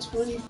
20.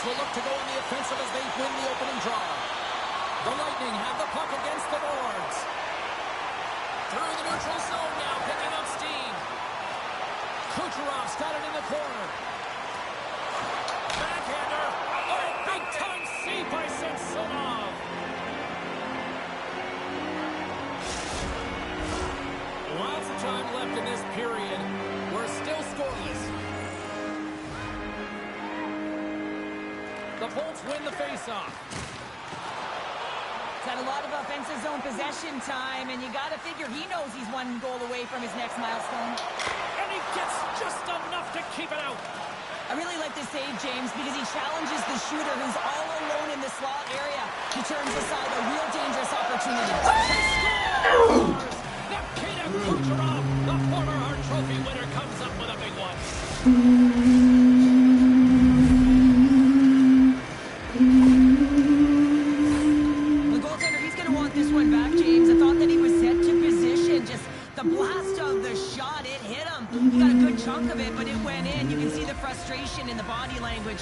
Will look to go on the offensive as they win the opening draw. The Lightning have the puck against the boards. Through the neutral zone now, picking up steam. Kucherov's got it in the corner. Backhander. Oh, big-time save by Samsonov. Lots of time left in this period. We're still scoreless. The Bolts win the faceoff. He's had a lot of offensive zone possession time, and you got to figure he knows he's one goal away from his next milestone. And he gets just enough to keep it out. I really like this save, James, because he challenges the shooter who's all alone in the slot area. He turns aside a real dangerous opportunity. He scores! Nikita Kucherov, the former Hart Trophy winner, comes up with a big one. The blast of the shot, it hit him. He got a good chunk of it, but it went in. You can see the frustration in the body language.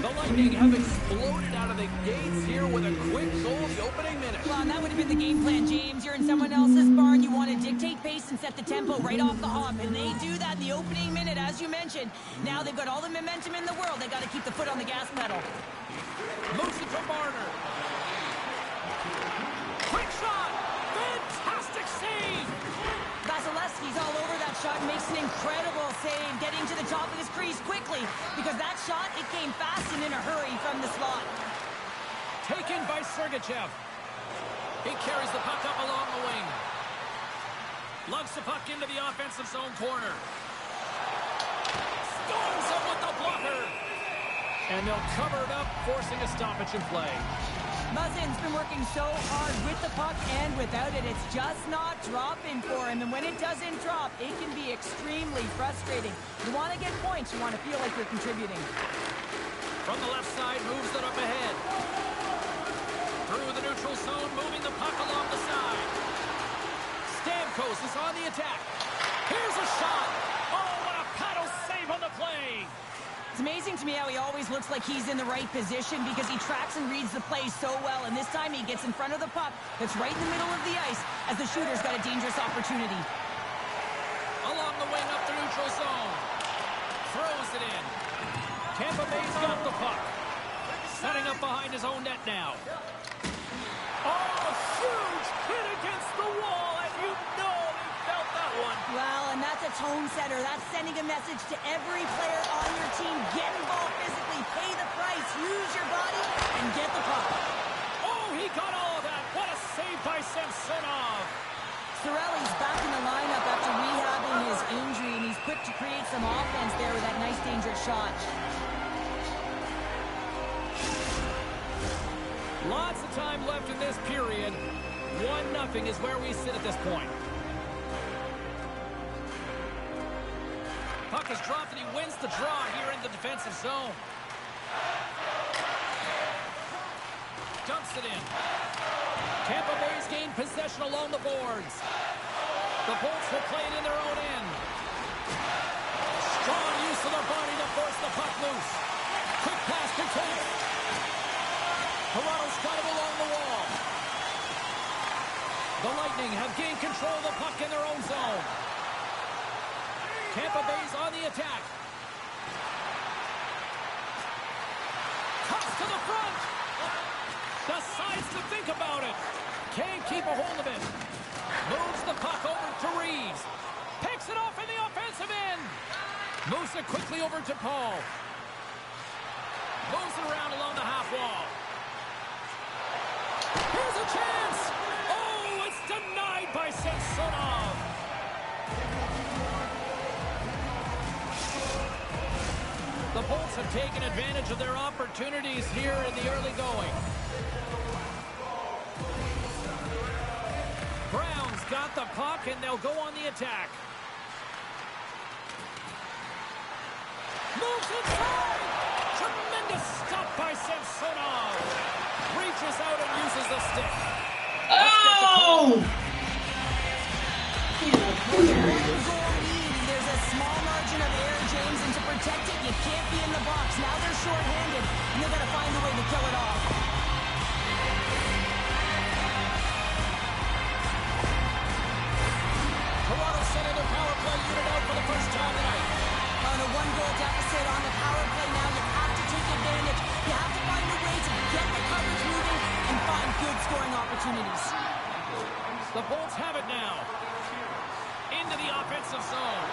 The Lightning have exploded out of the gates here with a quick goal the opening minute. Well, and that would have been the game plan, James. You're in someone else's barn. You want to dictate pace and set the tempo right off the hop. And they do that in the opening minute, as you mentioned. Now they've got all the momentum in the world. They got to keep the foot on the gas pedal. Moves it to Marner. Quick shot! Fantastic save! Vasilevsky's all over that shot and makes an incredible save, getting to the top of his crease quickly, because that shot, it came fast and in a hurry from the slot. Taken by Sergachev. He carries the puck up along the wing. Lugs the puck into the offensive zone corner. Storms him with the blocker. And they'll cover it up, forcing a stoppage in play. Muzzin's been working so hard with the puck and without it. It's just not dropping for him. And when it doesn't drop, it can be extremely frustrating. You want to get points. You want to feel like you're contributing. From the left side, moves it up ahead. Through the neutral zone, moving the puck along the side. Stamkos is on the attack. Here's a shot. Oh, what a paddle save on the play. It's amazing to me how he always looks like he's in the right position because he tracks and reads the play so well. And this time he gets in front of the puck that's right in the middle of the ice as the shooter's got a dangerous opportunity. Along the wing up the neutral zone. Throws it in. Tampa Bay's got the puck. Setting up behind his own net now. Oh, a huge hit against the wall, and you know he felt that one. Well, and that's a tone setter. That's sending a message to every player on your team. Get involved physically, pay the price, use your body, and get the puck. Oh, he got all of that. What a save by Samsonov. Cirelli's back in the lineup after rehabbing his injury, and he's quick to create some offense there with that nice, dangerous shot. Lots of time left in this period. 1-0 is where we sit at this point. puck is dropped, and he wins the draw here in the defensive zone. Dumps it in. Tampa Bay's gained possession along the boards. The Bolts will play it in their own end. Strong use of their body to force the puck loose. Quick pass control. Toronto's got it along the wall. The Lightning have gained control of the puck in their own zone. Tampa Bay's on the attack. Cuts to the front. Decides to think about it. Can't keep a hold of it. Moves the puck over to Reeves. Picks it off in the offensive end. Moves it quickly over to Paul. Moves it around along the half wall. Here's a chance. Oh, it's denied by Samsonov. The Bolts have taken advantage of their opportunities here in the early going. Brown's got the puck, and they'll go on the attack. Moves inside. Tremendous stop by Samsonov. Reaches out and uses the stick. Oh! There's a small margin of error, James, and to protect it, you can't be in the box. Now they're short-handed, and they've got to find a way to kill it off. Toronto sending their power play unit out for the first time tonight. On a one-goal deficit on the power play now, you have to take advantage. You have to find a way to get the coverage moving and find good scoring opportunities. The Bolts have it now. Into the offensive zone.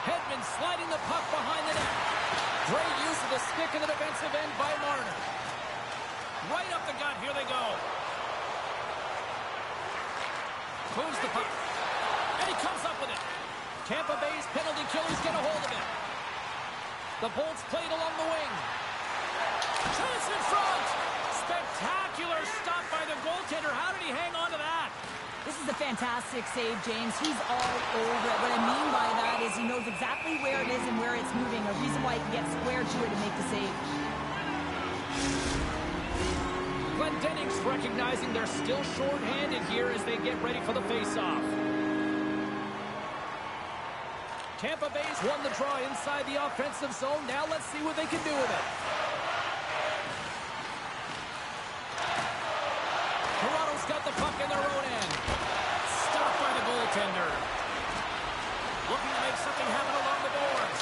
Hedman sliding the puck behind the net. Great use of the stick in the defensive end by Marner. Right up the gut, here they go. Moves the puck. And he comes up with it. Tampa Bay's penalty killers get a hold of it. The Bolts played along the wing. Chance in front. Spectacular stop by the goaltender. How did he hang on to that? This is a fantastic save, James. He's all over it. What I mean by that is he knows exactly where it is and where it's moving. A reason why he can get square to it and make the save. Glendening's recognizing they're still short-handed here as they get ready for the face-off. Tampa Bay's won the draw inside the offensive zone. Now let's see what they can do with it. Toronto's got the puck in their own end. Stopped by the goaltender. Looking to make something happen along the boards.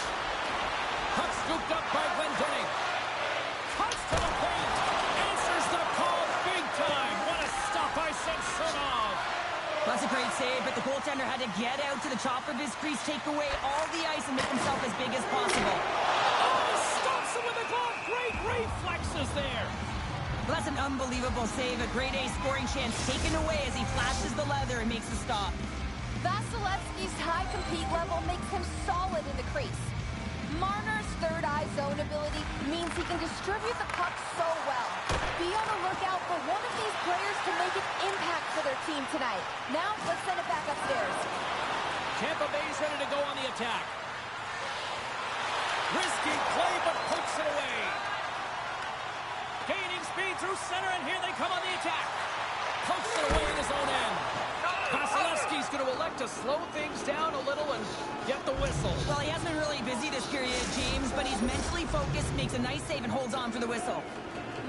Puck scooped up by Glendening. Cuts to the paint. Answers the call big time. What a stop by Samsonov. That's a great save, but the goaltender had to get out to the top of his crease, take away all the ice, and make himself as big as possible. Oh, stops him with a glove. Great reflexes there. Well, that's an unbelievable save. A grade A scoring chance taken away as he flashes the leather and makes the stop. Vasilevsky's high compete level makes him solid in the crease. Marner's third eye zone ability means he can distribute the puck so well. Be on the lookout for one of these players to make an impact for their team tonight. Now, let's send it back upstairs. Tampa Bay's ready to go on the attack. Risky play, but pokes it away. Gaining speed through center, and here they come on the attack. Pokes it away in his own end. Vasilevsky's going to elect to slow things down a little and get the whistle. Well, he hasn't been really busy this period, James, but he's mentally focused, makes a nice save, and holds on for the whistle.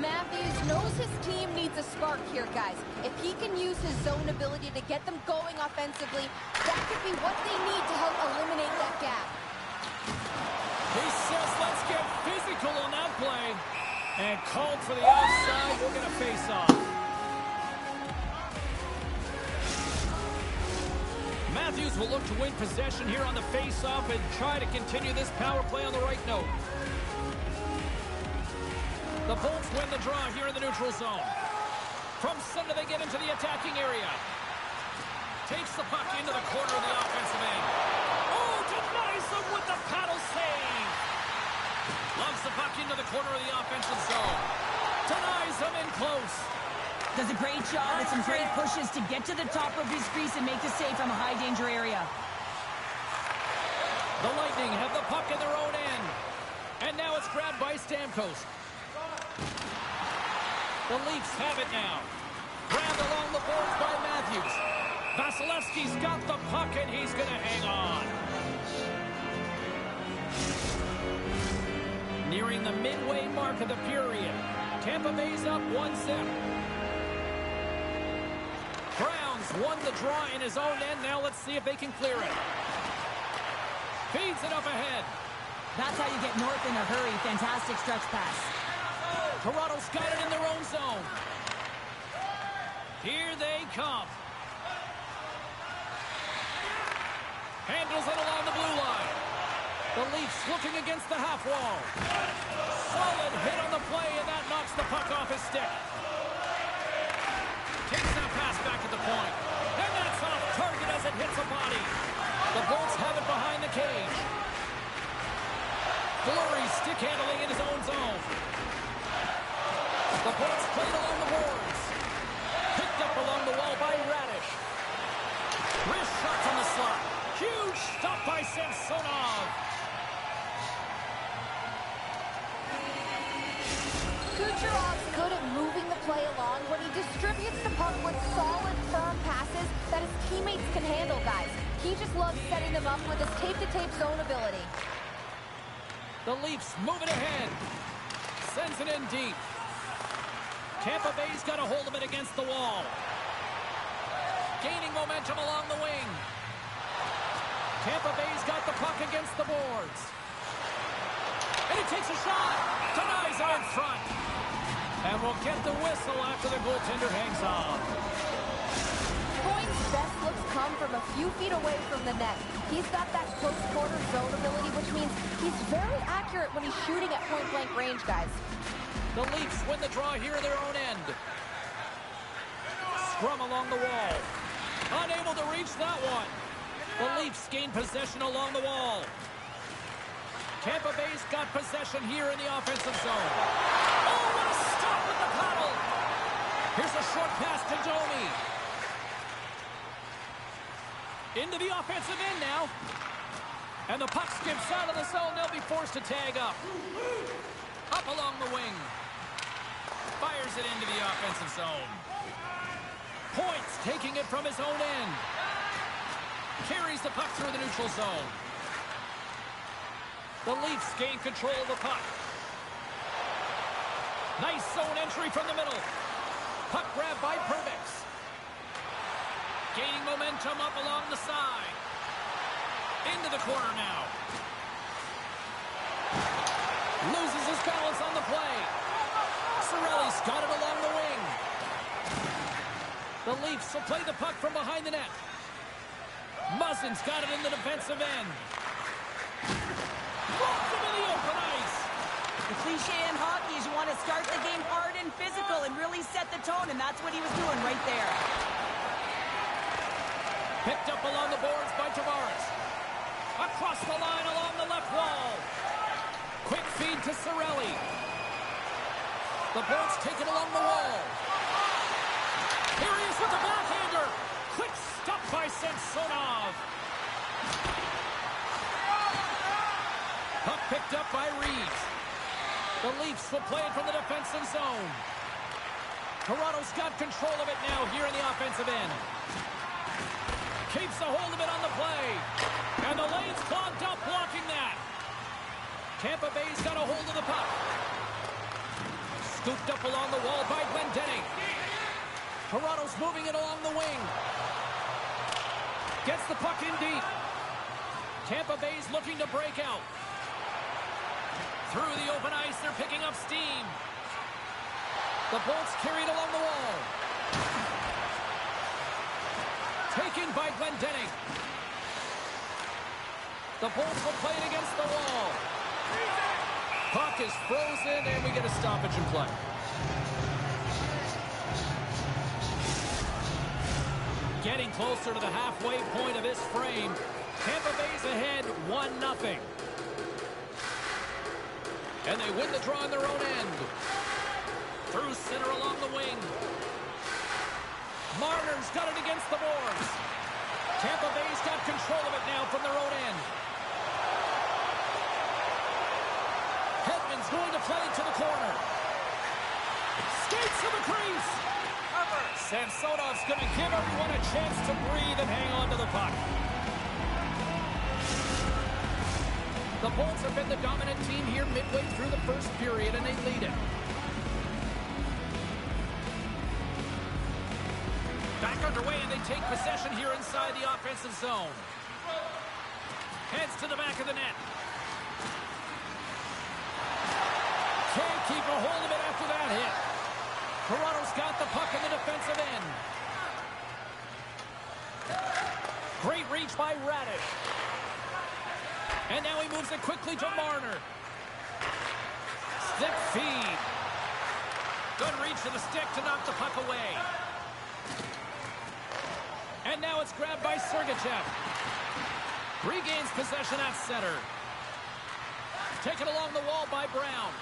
Matthews knows his team needs a spark here, guys. If he can use his zone ability to get them going offensively, that could be what they need to help eliminate that gap. He says, let's get physical on that play. And called for the outside. We're going to face off. Matthews will look to win possession here on the face-off and try to continue this power play on the right note. The Bolts win the draw here in the neutral zone. From center, they get into the attacking area. Takes the puck into the corner of the offensive end. Oh, denies them with the paddle save. Loves the puck into the corner of the offensive zone. Denies them in close. Does a great job with some great pushes to get to the top of his crease and make the save from a high-danger area. The Lightning have the puck in their own end. And now it's grabbed by Stamkos. The Leafs have it now. Grabbed along the boards by Matthews. Vasilevsky's got the puck, and he's going to hang on. Nearing the midway mark of the period. Tampa Bay's up 1-0. Browns won the draw in his own end. Now let's see if they can clear it. Feeds it up ahead. That's how you get north in a hurry. Fantastic stretch pass. Toronto's got it in their own zone. Here they come. Handles it along the blue line. The Leafs looking against the half wall. Solid hit on the play, and that knocks the puck off his stick. Takes that pass back at the point. And that's off target as it hits a body. The Bolts have it behind the cage. Fleury stick handling in his own zone. The Bolts played along the boards. Picked up along the wall by Radish. Wrist shots on the slot. Huge stop by Samsonov. Kucherov's good at moving the play along when he distributes the puck with solid, firm passes that his teammates can handle, guys. He just loves setting them up with his tape-to-tape zone ability. The Leafs move it ahead. Sends it in deep. Tampa Bay's got a hold of it against the wall. Gaining momentum along the wing. Tampa Bay's got the puck against the boards. And he takes a shot. Denies it in front. And we'll get the whistle after the goaltender hangs on. Coyne's best looks come from a few feet away from the net. He's got that close quarter zone ability, which means he's very accurate when he's shooting at point-blank range, guys. The Leafs win the draw here at their own end. Scrum along the wall. Unable to reach that one. The Leafs gain possession along the wall. Tampa Bay's got possession here in the offensive zone. Oh, what a stop with the paddle. Here's a short pass to Domi. Into the offensive end now. And the puck skips out of the zone. They'll be forced to tag up. Up along the wing. Fires it into the offensive zone. Points taking it from his own end. Carries the puck through the neutral zone. The Leafs gain control of the puck. Nice zone entry from the middle. Puck grab by Perbix. Gaining momentum up along the side. Into the corner now. Loses his balance on the play. Cirelli's got it along the wing. The Leafs will play the puck from behind the net. Muzzin's got it in the defensive end. Walks into the open ice. The cliche in hockey is you want to start the game hard and physical and really set the tone, and that's what he was doing right there. Picked up along the boards by Tavares. Across the line along the left wall. Quick feed to Cirelli. The Bolts take it along the wall. Here he is with the backhander. Quick stop by Samsonov. Puck picked up by Reeves. The Leafs will play it from the defensive zone. Toronto's got control of it now here in the offensive end. Keeps a hold of it on the play. And the lane's clogged up blocking that. Tampa Bay's got a hold of the puck. Scooped up along the wall by Glendening. Toronto's moving it along the wing. Gets the puck in deep. Tampa Bay's looking to break out. Through the open ice, they're picking up steam. The Bolts carried along the wall. Taken by Glendening. The Bolts will play it against the wall. Puck is frozen, and we get a stoppage in play. Getting closer to the halfway point of this frame. Tampa Bay's ahead 1-0. And they win the draw on their own end. Through center along the wing. Marner's got it against the boards. Tampa Bay's got control of it now from their own end. He's going to play to the corner. Skates to the crease. Samsonov's going to give everyone a chance to breathe and hang on to the puck. The Bolts have been the dominant team here midway through the first period, and they lead it. Back underway, and they take possession here inside the offensive zone. Heads to the back of the net. Can't keep a hold of it after that hit. Toronto's got the puck in the defensive end. Great reach by Radish. And now he moves it quickly to Marner. Stick feed. Good reach to the stick to knock the puck away. And now it's grabbed by Sergachev. Regains possession at center. Taken along the wall by Brown.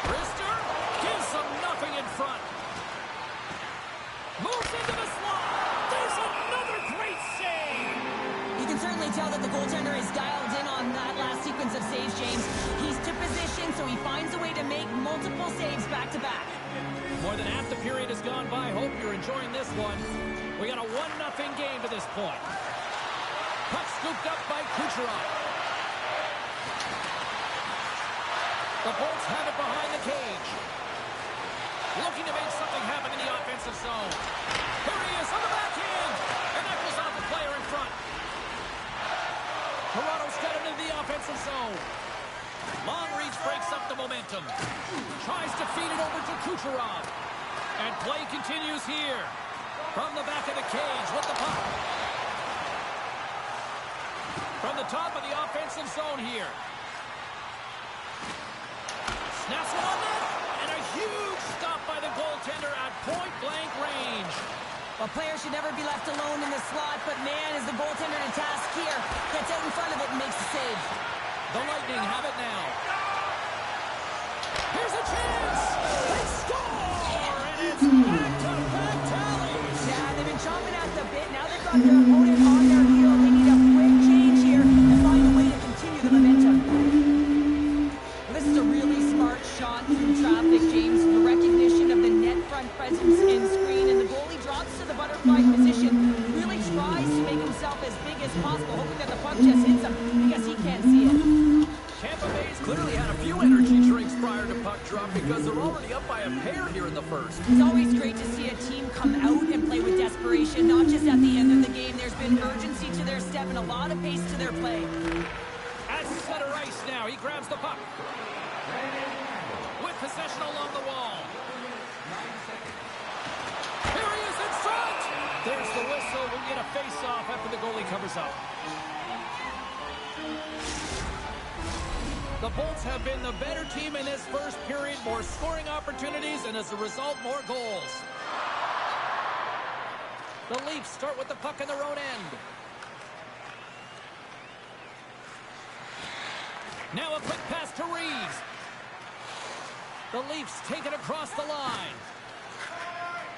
Rister gives them nothing in front. Moves into the slot. There's another great save. You can certainly tell that the goaltender is dialed in on that last sequence of saves, James. He's to position, so he finds a way to make multiple saves back-to-back. More than half the period has gone by. Hope you're enjoying this one. We got a 1-0 game to this point. Puck scooped up by Kucherov. The Bolts have it behind the cage. Looking to make something happen in the offensive zone. Here he is on the backhand. And that goes off the player in front. Toronto's got it into the offensive zone. Long reach breaks up the momentum. Tries to feed it over to Kucherov. And play continues here. From the back of the cage with the puck. From the top of the offensive zone here. Snaps one on net. And a huge stop by the goaltender at point-blank range. Well, players should never be left alone in the slot, but man, is the goaltender to task here. Gets out in front of it and makes the save. The Lightning have it now. Here's a chance. They score, and it's back-to-back tallies. Yeah, they've been chomping at the bit. Now they've got their opponent on their heel. They need a quick change here and find a way to continue the momentum. Well, this is a really smart shot through traffic, James. The recognition of the net front presence and screen, and the goalie drops to the butterfly position. Really tries to make himself as big as possible, hoping that the puck just hits him because he can't see it. Tampa Bay's clearly had a few energy drinks prior to puck drop because they're already up by a pair here in the first. It's always great to see a team come out and play with desperation, not just at the end of the game. There's been urgency to their step and a lot of pace to their play. At center ice now, he grabs the puck. With possession along the wall. Here he is in front! There's the whistle. We'll get a face-off after the goalie covers up. The Bolts have been the better team in this first period. More scoring opportunities, and as a result, more goals. The Leafs start with the puck in their own end. Now a quick pass to Reeves. The Leafs take it across the line.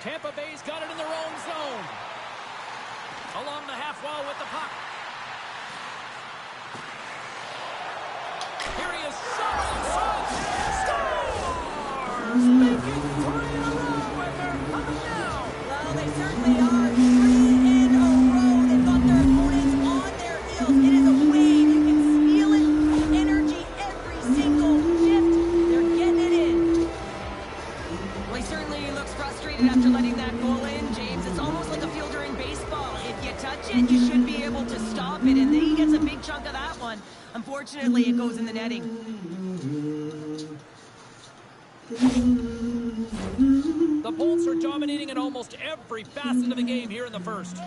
Tampa Bay's got it in their own zone. Along the half wall with the puck. Here he is, shot inside, scores! Making 3 in a row, and they're coming down. Well, they certainly are. 3 in a row. They've got their opponents on their heels. It is a wave. You can feel it. The energy every single shift. They're getting it in. Well, he certainly looks frustrated after letting that goal in, James. It's almost like a fielder in baseball. If you touch it, you should be able to stop it, and then he gets a big chunk of that one. Unfortunately, it goes in the netting. The Bolts are dominating in almost every facet of the game here in the first.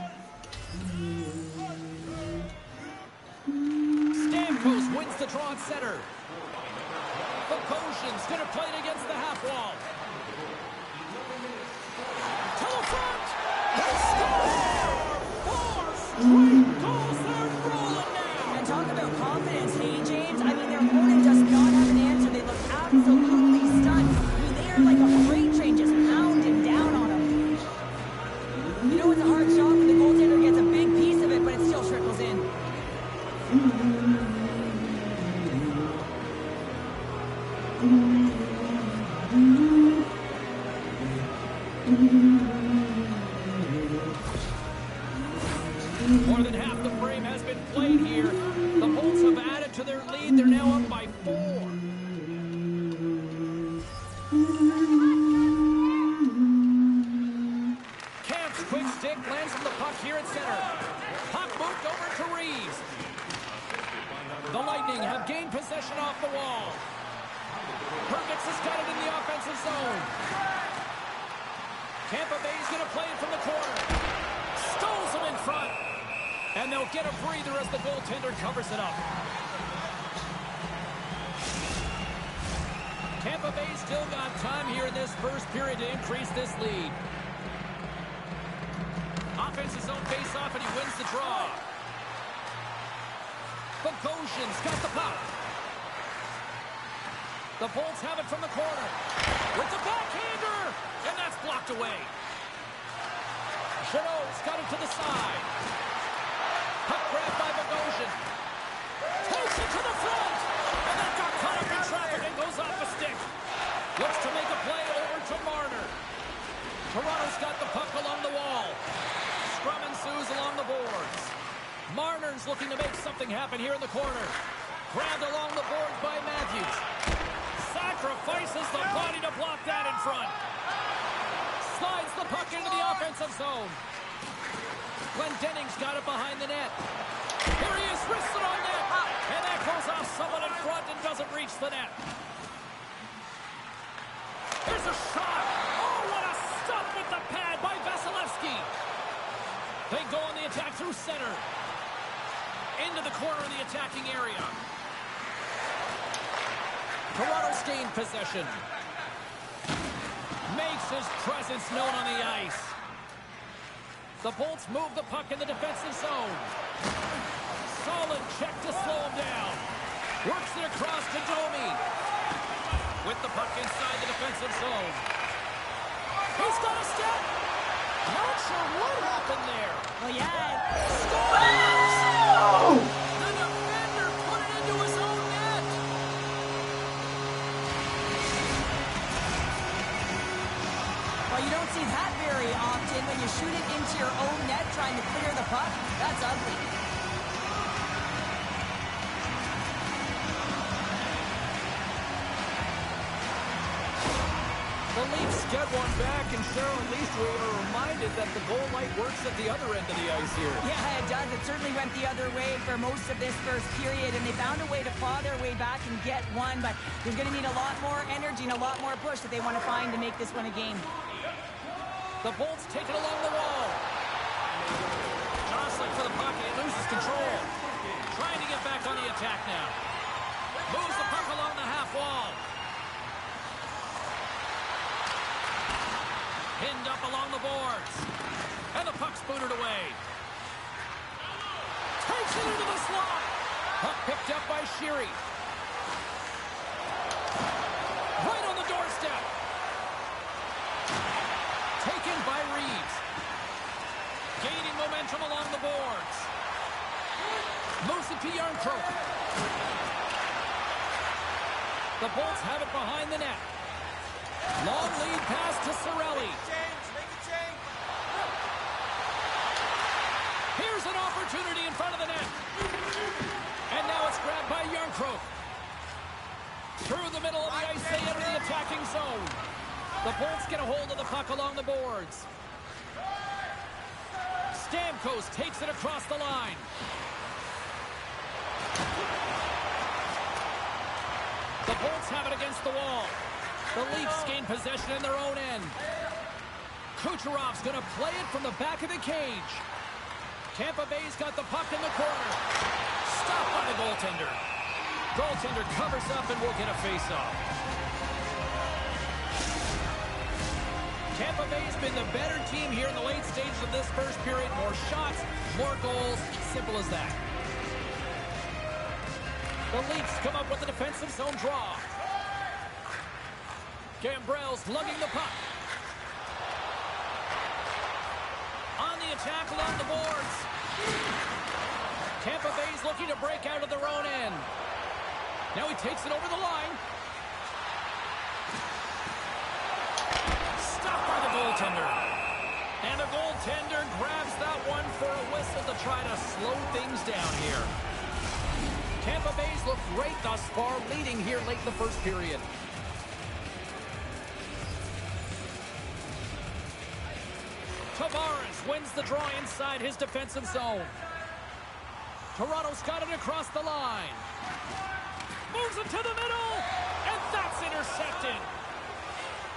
Stamkos wins the draw at center. Bogosian's going to play it against the half wall. To the front! They score! 4 straight goals. They're rolling now. And talk about confidence, hey, James? I mean, their opponent does not have an answer. They look absolutely stunned. I mean, they are like a freight train just pounding down on them. You know it's a hard shot when the goaltender gets a big piece of it, but it still trickles in. More than half the frame has been played here. The Bolts have added to their lead. They're now up by 4. Camp's quick stick lands from the puck here at center. Puck moved over to Reeves. The Lightning have gained possession off the wall. Perkins has got it in the offensive zone. Tampa Bay's going to play it from the corner. Stoles him in front. And they'll get a breather as the goaltender covers it up. Tampa Bay still got time here in this first period to increase this lead. Offensive zone face-off, and he wins the draw. Bogosian's got the puck. The Bolts have it from the corner. With the backhander! And that's blocked away. Jeannot's got it to the side. Puck grabbed by Bogosian. Takes it to the front! And that got caught up in traffic and goes off the stick. Looks to make a play over to Marner. Toronto's got the puck along the wall. Scrum ensues along the boards. Marner's looking to make something happen here in the corner. Grabbed along the boards by Matthews. Sacrifices the body to block that in front. Slides the puck into the offensive zone. Glendenning's got it behind the net. Here he is, wristed on net. And that goes off someone in front and doesn't reach the net. Here's a shot. Oh, what a stop with the pad by Vasilevsky. They go on the attack through center. Into the corner of the attacking area. Toronto's gained possession. Makes his presence known on the ice. The Bolts move the puck in the defensive zone. Solid check to slow him down. Works it across to Domi. With the puck inside the defensive zone. He's got a step. Not sure what happened there. Well, yeah. Scores! The defender put it into his own net. Well, you don't see that very often when you shoot it into your own net trying to clear the puck. That's ugly. The Leafs get one back, and Cheryl, at least we were reminded that the goal light works at the other end of the ice here. Yeah, it does. It certainly went the other way for most of this first period, and they found a way to claw their way back and get one, but there's going to need a lot more energy and a lot more push that they want to find to make this one a game. The Bolts take it along the wall. Jostling for the puck, and he loses control. Trying to get back on the attack now. Moves the puck along the half wall. Pinned up along the boards. And the puck's booted away. Takes it into the slot. Puck picked up by Sheary. Right on the doorstep. Taken by Reeves. Gaining momentum along the boards. Moves it to Yarncroke. The Bolts have it behind the net. Long lead pass to Cirelli. Here's an opportunity in front of the net. And now it's grabbed by Yarncroke. Through the middle of the ice, they enter the attacking zone. The Bolts get a hold of the puck along the boards. Stamkos takes it across the line. The Bolts have it against the wall. The Leafs gain possession in their own end. Kucherov's going to play it from the back of the cage. Tampa Bay's got the puck in the corner. Stopped by the goaltender. Goaltender covers up and will get a face-off. Tampa Bay's been the better team here in the late stages of this first period. More shots, more goals. Simple as that. The Leafs come up with a defensive zone draw. Gambrell's lugging the puck. On the attack along the boards. Tampa Bay's looking to break out of their own end. Now he takes it over the line. Stopped by the goaltender. And the goaltender grabs that one for a whistle to try to slow things down here. Tampa Bay's look great thus far, leading here late in the first period. Tavares wins the draw inside his defensive zone. Toronto's got it across the line. Moves it to the middle, and that's intercepted.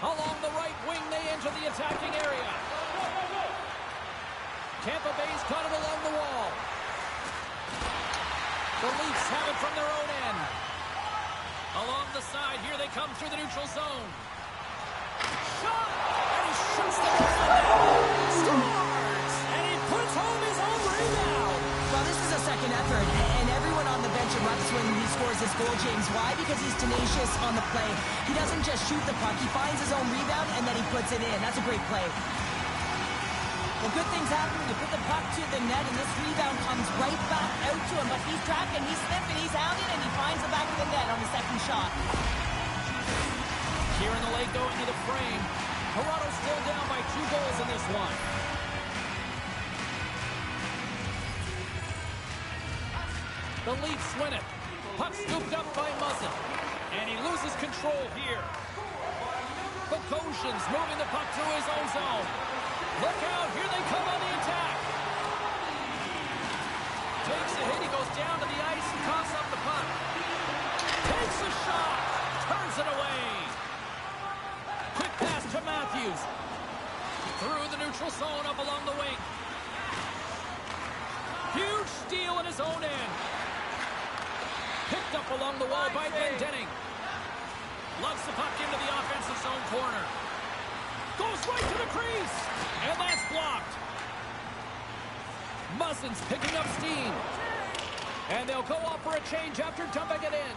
Along the right wing, they enter the attacking area. Tampa Bay's got it along the wall. The Leafs have it from their own end. Along the side, here they come through the neutral zone. Shot! And he shuts the ball. Scores! And he puts home his own rebound. Well, this is a second effort, and everyone on the bench erupts when he scores his goal, James. Why? Because he's tenacious on the play. He doesn't just shoot the puck. He finds his own rebound, and then he puts it in. That's a great play. Well, good things happen when you put the puck to the net, and this rebound comes right back out to him. But he's tracking, he's sniffing, he's hounding, and he finds the back of the net on the second shot. Here in the late going to the frame. Toronto still down by 2 goals in this one. The Leafs win it. Puck scooped up by Muzzin. And he loses control here. Bogosian's moving the puck through his own zone. Look out, here they come on the attack. Takes a hit, he goes down to the ice and coughs up the puck. Takes a shot, turns it away. Quick pass to Matthews. Through the neutral zone, up along the wing. Huge steal in his own end. Picked up along the wall by Glendening. Loves the puck into the offensive zone corner. Goes right to the crease. And that's blocked. Muzzin's picking up steam. And they'll go off for a change after dumping it in.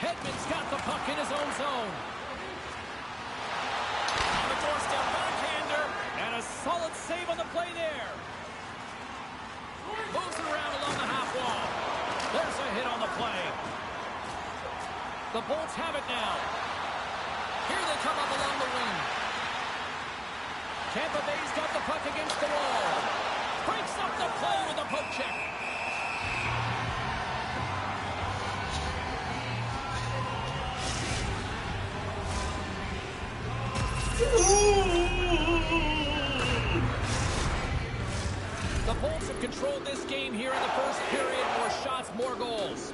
Hedman's got the puck in his own zone. On the doorstep, backhander. And a solid save on the play there. Moves it around along the half wall. There's a hit on the play. The Bolts have it now. Here they come up along the wing. Tampa Bay's got the puck against the wall. Breaks up the play with a poke check. The Bolts have controlled this game here in the first period. More shots, more goals.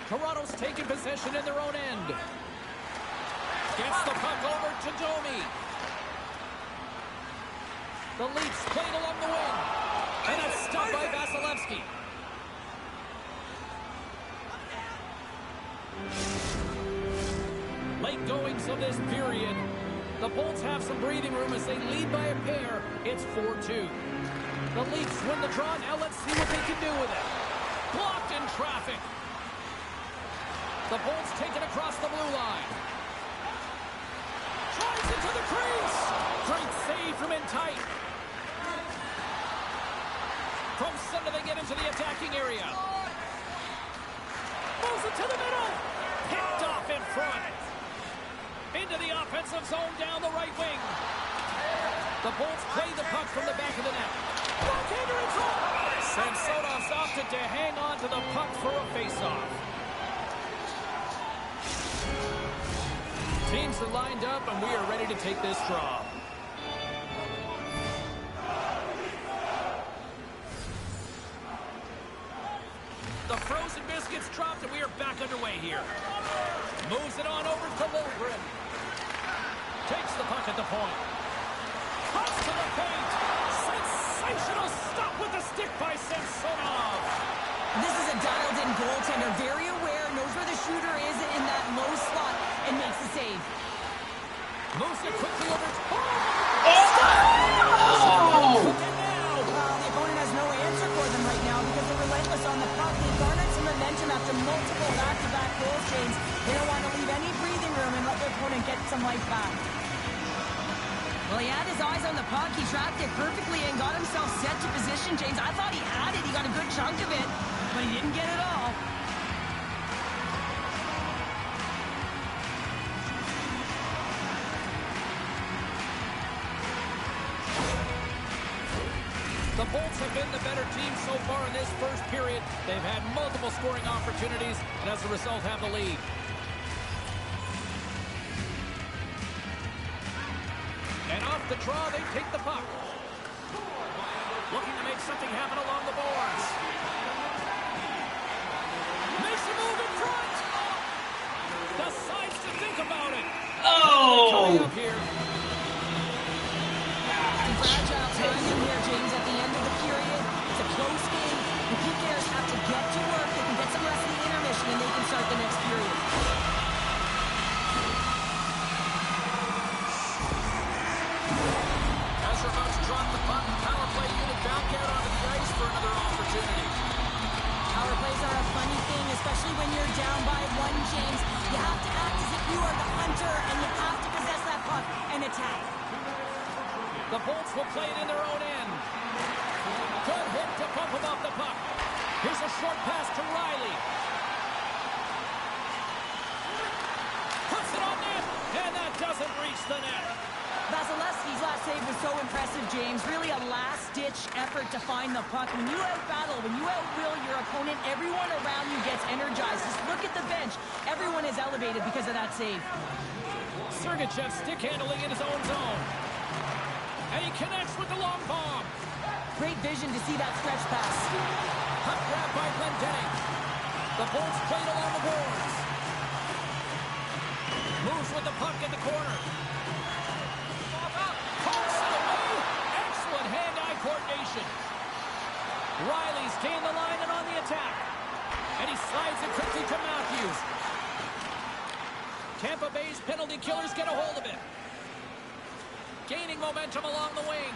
Toronto's taking possession in their own end. Gets the puck over to Domi. The Leafs played along the wing. And it's stopped by Vasilevsky. Late goings of this period. The Bolts have some breathing room as they lead by a pair. It's 4-2. The Leafs win the draw. Now let's see what they can do with it. Blocked in traffic. The Bolts take it across the blue line. Drives it to the crease. Great save from in tight. From center they get into the attacking area. Moves it to the middle. Picked off in front. Into the offensive zone down the right wing. The Bolts play the puck from the back of the net. Backhander in front. Samsonov's opted to hang on to the puck for a faceoff. Teams are lined up, and we are ready to take this draw. The frozen biscuits dropped, and we are back underway here. Moves it on over to Lilgren. Takes the puck at the point. Cuts to the paint. Sensational stop with the stick by Samsonov. This is a dialed-in goaltender, very aware, knows where the shooter is in that low slot, and makes the save. Moves it quickly over to... Well, the opponent has no answer for them right now because they're relentless on the puck. They garnered some momentum after multiple back-to-back goal chains. They don't want to leave any breathing room and let their opponent get some life back. Well, he had his eyes on the puck. He tracked it perfectly and got himself set to position, James. I thought he had it. He got a good chunk of it, but he didn't get it all. The Bolts have been the better team so far in this first period. They've had multiple scoring opportunities, and as a result have the lead. And off the draw, they take the puck. Looking to make something happen along the boards. Makes a move in front. Decides to think about it. Oh! Up here. Fragile time in here, James, at the end of the period. It's a close game. The PKers have to get to work. They can get some rest in the intermission, and they can start the next period. As we're about to drop the puck, power play unit back out onto the ice for another opportunity. Power plays are a funny thing, especially when you're down by one, James. You have to act as if you are the hunter, and you have to possess that puck and attack. The Bolts will play it in their own end. Good hit to bump him off the puck. Here's a short pass to Riley. Puts it on net, and that doesn't reach the net. Vasilevsky's last save was so impressive, James. Really a last-ditch effort to find the puck. When you out-battle, when you out-will your opponent, everyone around you gets energized. Just look at the bench. Everyone is elevated because of that save. Sergachev stick handling in his own zone. And he connects with the long bomb. Great vision to see that stretch pass. Puck grab by Glendening. The Bolts played along the boards. Moves with the puck in the corner. Pokes it away. Excellent hand-eye coordination. Riley's gained the line and on the attack. And he slides it quickly to Matthews. Tampa Bay's penalty killers get a hold of it. Gaining momentum along the wing.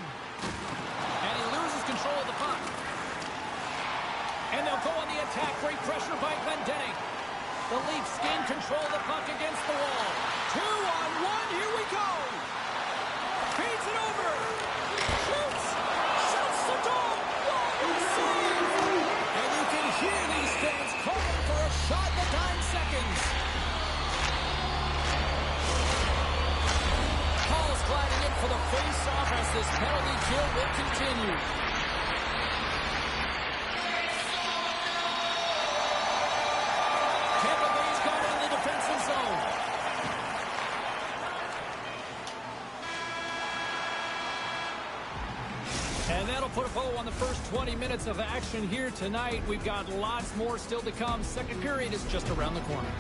And he loses control of the puck. And they'll go on the attack. Great pressure by Glendening. The Leafs gain control of the puck against the wall. 2-on-1. Here we go. Feeds it over. Shoots. Shoots the goal. What a save. And you can hear these fans calling for a shot in the dying seconds. Paul's gliding in for the face-off as this penalty kill will continue. Tampa Bay's got it in the defensive zone. And that'll put a bow on the first 20 minutes of action here tonight. We've got lots more still to come. Second period is just around the corner.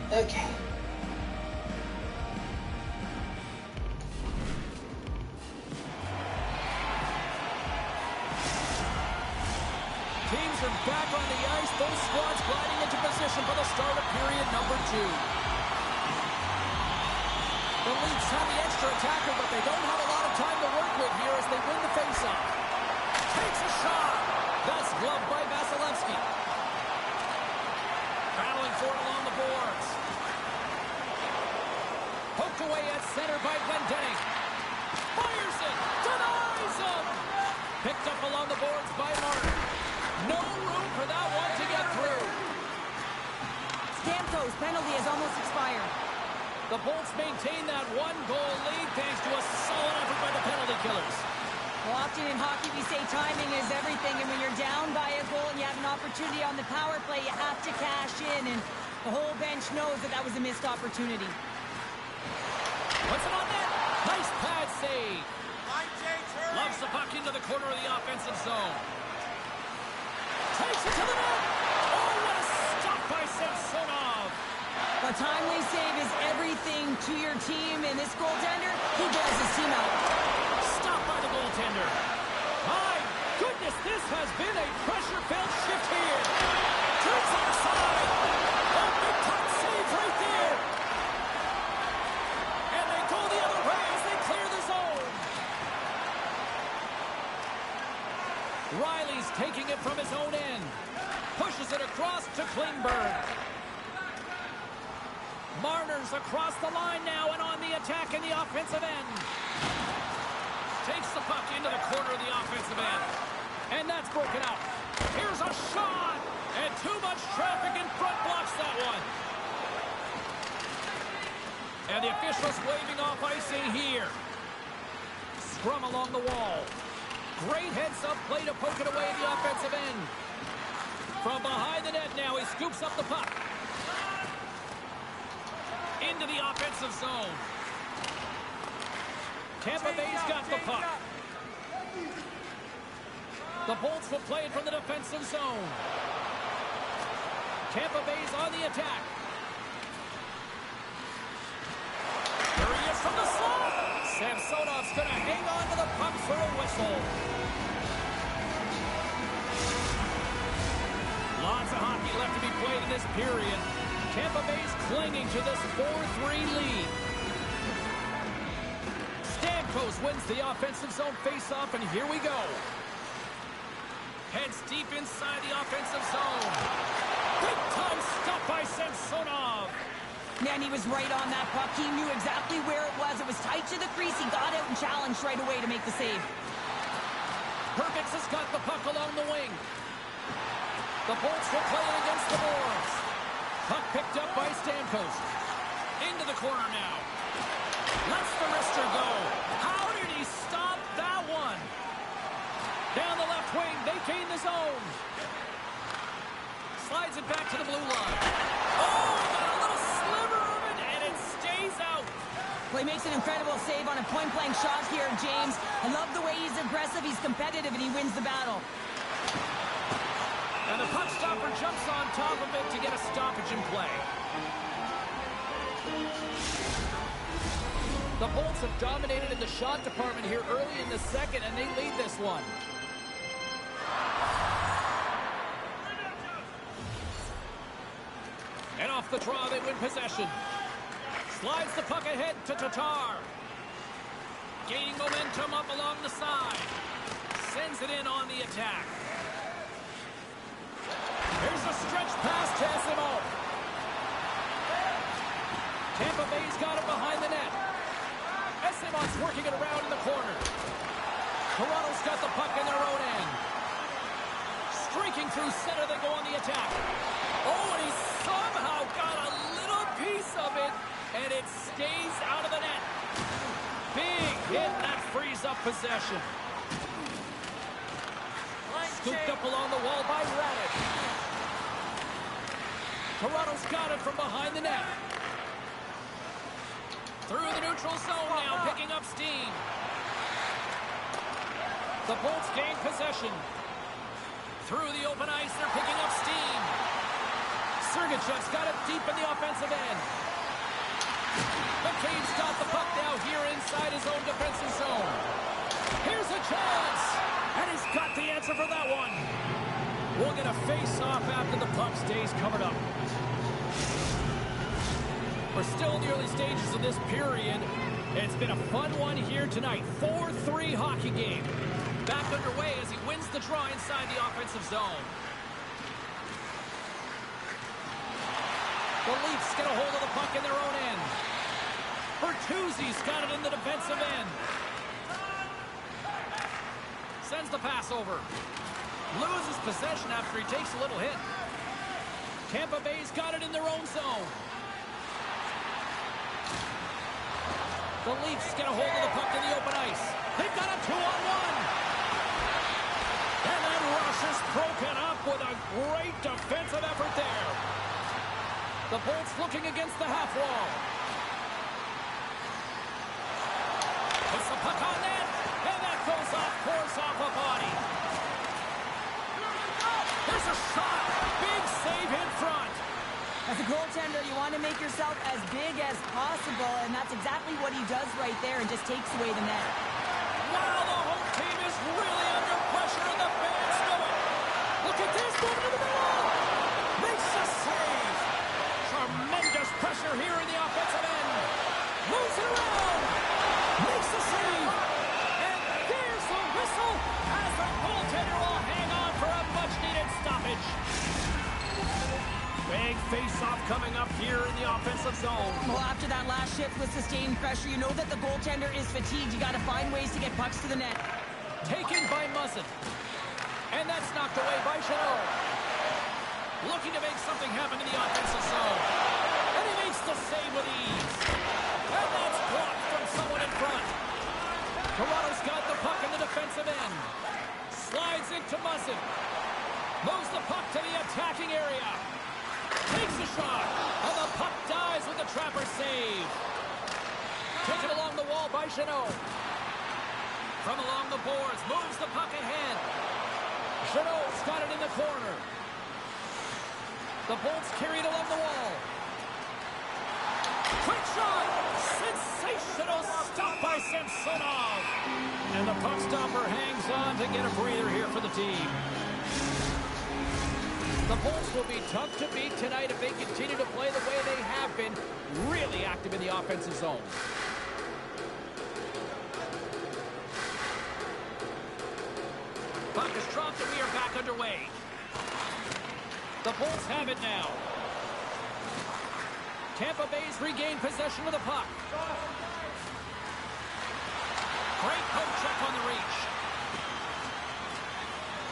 Okay. Teams are back on the ice. Both squads gliding into position for the start of period number 2. The Leafs have the extra attacker, but they don't have a lot of time to work with here as they win the faceoff. Takes a shot. That's gloved by Vasilevsky. Battling for it along the boards. Poked away at center by Glendening. Fires it. Denies him. Picked up along the boards by Martin. No room for that one to get through. Stamkos' penalty has almost expired. The Bolts maintain that one-goal lead thanks to a solid effort by the penalty killers. Well, often in hockey we say timing is everything, and when you're down by a goal and you have an opportunity on the power play, you have to cash in, and the whole bench knows that that was a missed opportunity. Puts it on net. Nice pad save. Loves the puck into the corner of the offensive zone. Takes it to the net. Oh, what a stop by Samsonov. A timely save is everything to your team, and this goaltender, he bails his team out. Stopped by the goaltender. My goodness, this has been a pressure-filled shift here. Turns on the side. A big-time save right there. And they go the other way as they clear the zone. Riley's taking it from his own end. Pushes it across to Klingberg. Marner's across the line now and on the attack in the offensive end. Takes the puck into the corner of the offensive end. And that's broken out. Here's a shot. And too much traffic in front blocks that one. And the officials waving off icing here. Scrum along the wall. Great heads-up play to poke it away at the offensive end. From behind the net now, he scoops up the puck. Into the offensive zone. Tampa Bay's got the puck. The Bolts will play it from the defensive zone. Tampa Bay's on the attack. There he is from the slot. Samsonov's going to hang on to the puck for a whistle. Lots of hockey left to be played in this period. Tampa Bay's clinging to this 4-3 lead. Stamkos wins the offensive zone faceoff, and here we go. Heads deep inside the offensive zone. Big time stop by Samsonov. Man, he was right on that puck. He knew exactly where it was. It was tight to the crease. He got out and challenged right away to make the save. Perbix has got the puck along the wing. The Bolts will play it against the boards. Puck picked up by Stamkos. Into the corner now. Lets the wrister go. How did he stop that one? Down the left wing, they gain the zone. Slides it back to the blue line. Oh, got a little sliver of it, and it stays out. Well, he makes an incredible save on a point-blank shot here, James. I love the way he's aggressive, he's competitive, and he wins the battle. And the puck stopper jumps on top of it to get a stoppage in play. The Bolts have dominated in the shot department here early in the second, and they lead this one. And off the draw, they win possession. Slides the puck ahead to Tatar. Gaining momentum up along the side. Sends it in on the attack. Here's a stretch pass to Esimo. Tampa Bay's got it behind the net. Esimo's working it around in the corner. Toronto's got the puck in their own end. Streaking through center, they go on the attack. Oh, and he somehow got a little piece of it, and it stays out of the net. Big hit, that frees up possession. Scooped up along the wall by Radek. Toronto's got it from behind the net. Through the neutral zone now, picking up steam. The Bolts gain possession. Through the open ice, they're picking up steam. Sergachev's got it deep in the offensive end. McCabe's got the puck now here inside his own defensive zone. Here's a chance. And he's got the answer for that one. We'll get a face-off after the puck stays covered up. We're still in the early stages of this period. It's been a fun one here tonight. 4-3 hockey game. Back underway as he wins the draw inside the offensive zone. The Leafs get a hold of the puck in their own end. Bertuzzi's got it in the defensive end. Sends the pass over. Loses possession after he takes a little hit. Tampa Bay's got it in their own zone. The Leafs get a hold of the puck in the open ice. They've got a 2-on-1. And that rush is broken up with a great defensive effort there. The Bolts looking against the half wall. Puts the puck on net. And that goes off course off a body. There's a shot. Big save in front. As a goaltender, you want to make yourself as big as possible, and that's exactly what he does right there and just takes away the net. Wow, the home team is really under pressure, and the fans know it. Look at this, moving to the middle. Makes the save. Tremendous pressure here in the offensive end. Moves it around. Makes the save. And there's the whistle as the goaltender will hang on for a much-needed stoppage. Big face-off coming up here in the offensive zone. Well, after that last shift with sustained pressure, you know that the goaltender is fatigued. You got to find ways to get pucks to the net. Taken by Muzzin. And that's knocked away by Chanot. Looking to make something happen in the offensive zone. And he makes the save with ease. And that's blocked from someone in front. Toronto's got the puck in the defensive end. Slides into Muzzin. Moves the puck to the attacking area. Takes a shot, and the puck dies with the trapper save. Taken along the wall by Chanot. From along the boards, moves the puck ahead. Chanot's got it in the corner. The Bolts carry it along the wall. Quick shot! Sensational stop by Samsonov. And the puck stopper hangs on to get a breather here for the team. The Bolts will be tough to beat tonight if they continue to play the way they have been, really active in the offensive zone. Puck is dropped and we are back underway. The Bolts have it now. Tampa Bay's regained possession of the puck. Great poke check on the reach.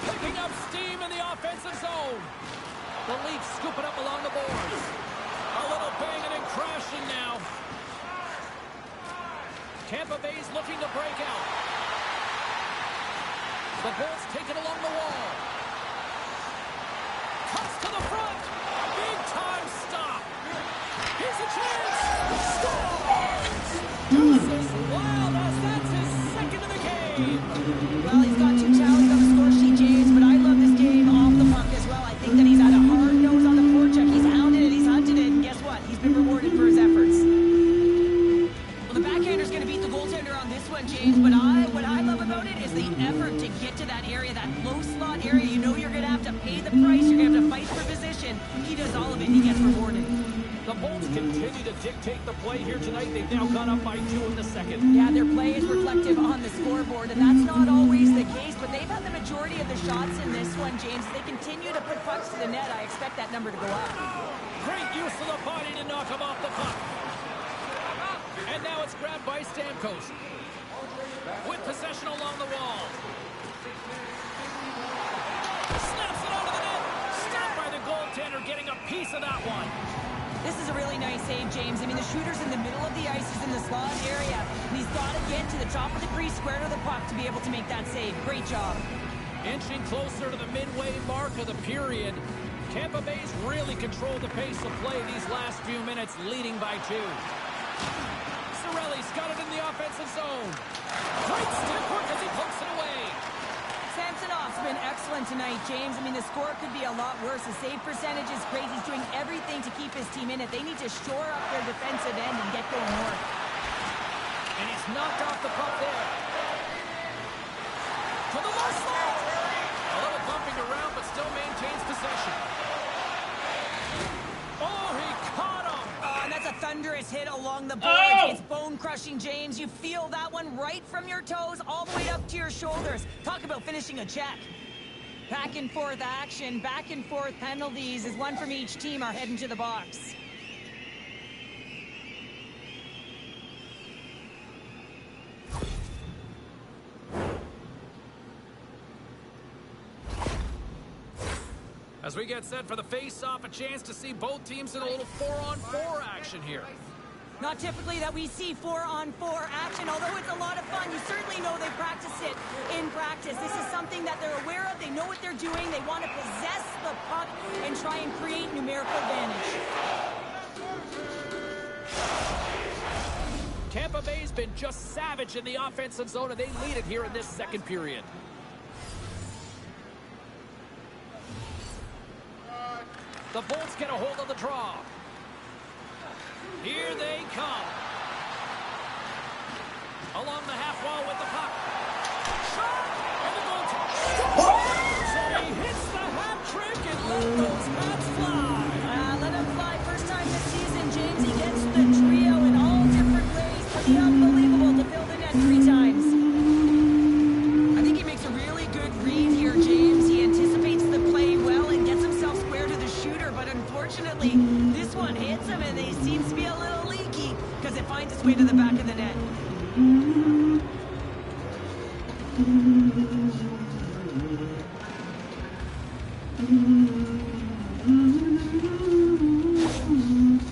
Picking up steam in the offensive zone. The Leafs scoop it up along the boards. A little banging and crashing now. Tampa Bay's looking to break out. The Bolts take it along the wall. Toss to the front. Big time stop. Here's a chance. Scores! Does as wild as that's his second of the game. Well, he's got 2 tallies on the score sheet, James, but I love this game off the puck as well. I think that he's had a hard nose on the forecheck. He's hounded it, he's hunted it, and guess what? He's been rewarded for his efforts. Well, the backhander's going to beat the goaltender on this one, James, but what I love about it is the effort to get to that area, that low slot area. You know you're going to have to pay the price. You're going to have to fight for position. He does all of it, and he gets rewarded. The Bolts continue to dictate the play here tonight. They've now gone up by 2 in the second. Yeah, their play is reflective on the scoreboard, and that's not always the case, but they've had the majority of the shots in this one, James. They continue to put pucks to the net. I expect that number to go up. Great use of the body to knock him off the puck. And now it's grabbed by Stamkos. With possession along the wall. Snaps it onto the net. Stopped by the goaltender, getting a piece of that one. This is a really nice save, James. I mean, the shooter's in the middle of the ice. He's in the slot area. And he's got to get to the top of the crease, square to the puck to be able to make that save. Great job. Inching closer to the midway mark of the period. Tampa Bay's really controlled the pace of play these last few minutes, leading by 2. Cirelli's got it in the offensive zone. Great stick work as he pokes it away. Samsonov's been excellent tonight, James. I mean, the score could be a lot worse. The save percentage is great. He's doing everything to keep his team in it. They need to shore up their defensive end and get going north. And he's knocked off the puck there. To the left side. A little bumping around, but still maintains possession. Oh, he caught him. And that's a thunderous hit along the boards. It's bone-crushing, James. You feel that one right from your toes all the way up to your shoulders. Talk about finishing a check. Back and forth action, back and forth penalties as one from each team are heading to the box. As we get set for the face-off, a chance to see both teams in a little 4-on-4 action here. Not typically that we see 4-on-4 action, although it's a lot of fun. You certainly know they practice it in practice. This is something that they're aware of. They know what they're doing. They want to possess the puck and try and create numerical advantage. Tampa Bay's been just savage in the offensive zone, and they lead it here in this second period. The Bolts get a hold of the draw. Here they come. Along the half wall with the puck. Shot! And the goaltender. And he hits the hat trick and let those hats fly. Let him fly. First time this season, James. He gets the trio in all different ways. Pretty unbelievable to fill the net 3 times. I think he makes a really good read here, James. He anticipates the play well and gets himself square to the shooter, but unfortunately, this one hits him and he seems to be a little leaky because it finds its way to the back of the net.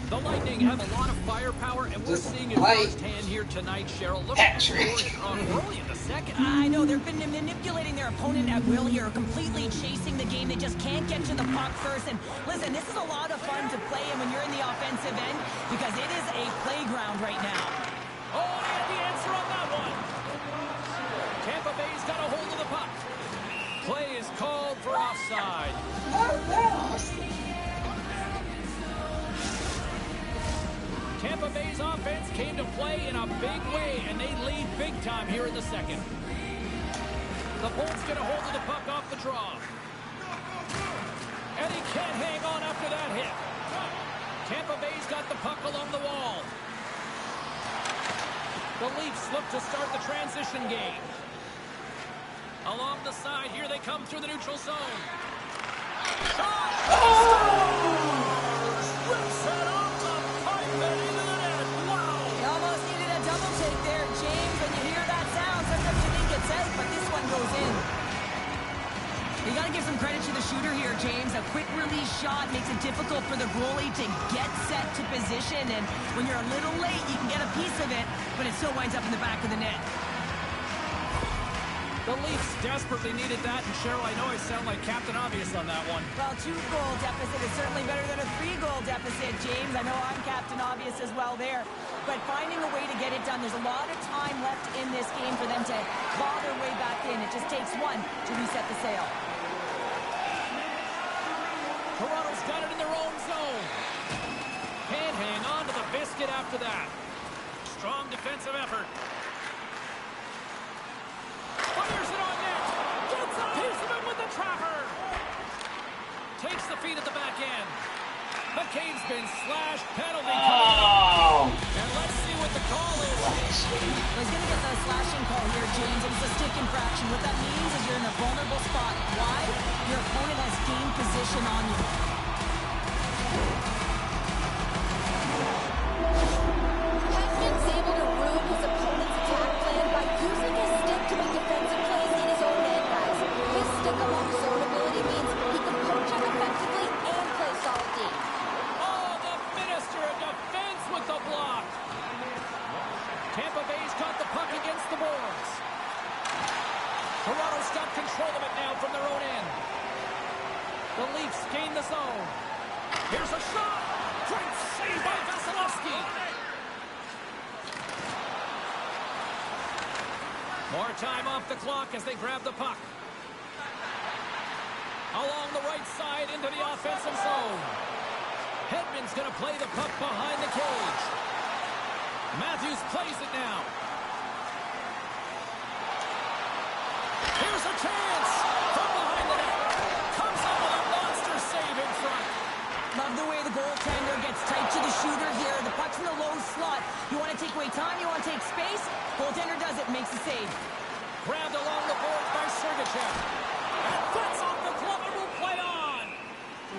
The Lightning have a lot of firepower, and we're seeing it firsthand here tonight, Cheryl. Look at early in the second. I know they've been manipulating their opponent at will here, completely chasing the game. They just can't get to the puck first. And listen, this is a lot of fun to play in when you're in the offensive end because it is a playground right now. Oh, and he had the answer on that one. Tampa Bay's got a hold of the puck. Play is called for offside. Tampa Bay's offense came to play in a big way, and they lead big time here in the second. The Bolts get a hold of the puck off the draw. And he can't hang on after that hit. Tampa Bay's got the puck along the wall. The Leafs look to start the transition game. Along the side, here they come through the neutral zone. Shot! Whips it off the pipe and into the net. Wow! You almost needed a double take there, James. When you hear that sound, sometimes you think it's out, but this one goes in. You got to give some credit to the shooter here, James. A quick release shot makes it difficult for the goalie to get set to position, and when you're a little late, you can get a piece of it, but it still winds up in the back of the net. The Leafs desperately needed that, and Cheryl, I know I sound like Captain Obvious on that one. Well, 2-goal deficit is certainly better than a 3-goal deficit, James. I know I'm Captain Obvious as well there. But finding a way to get it done, there's a lot of time left in this game for them to claw their way back in. It just takes one to reset the sail. Toronto's got it in their own zone. Can't hang on to the biscuit after that. Strong defensive effort. Fires it on net. Gets a piece of it with the trapper. Takes the feed at the back end. McCabe's been slashed. Penalty coming up. And let's see what the call is. Well, he's going to get the slashing call here, James. It's a stick infraction. What that means is you're in a vulnerable spot. Why? Your opponent has gained position on you. Hedman's able to ruin his opponent's attack plan by using his stick to make defensive plays in his own end, guys. His stick along zone ability means he can poke check effectively and play solid D. Oh, the Minister of Defense with the block. Tampa Bay's got the puck against the boards. Toronto's got control of it now from their own end. The Leafs gain the zone. Here's a shot. Great save by Vasilevsky. More time off the clock as they grab the puck. inside into the offensive zone. Hedman's going to play the puck behind the cage. Matthews plays it now. Here's a chance from behind the net. Comes up with a monster save in front. Love the way the goaltender gets tight to the shooter here. The puck's in the low slot. You want to take away time, you want to take space. Goaltender does it, makes the save. Grabbed along the board by Sergachev. And that's off the glove and will play on.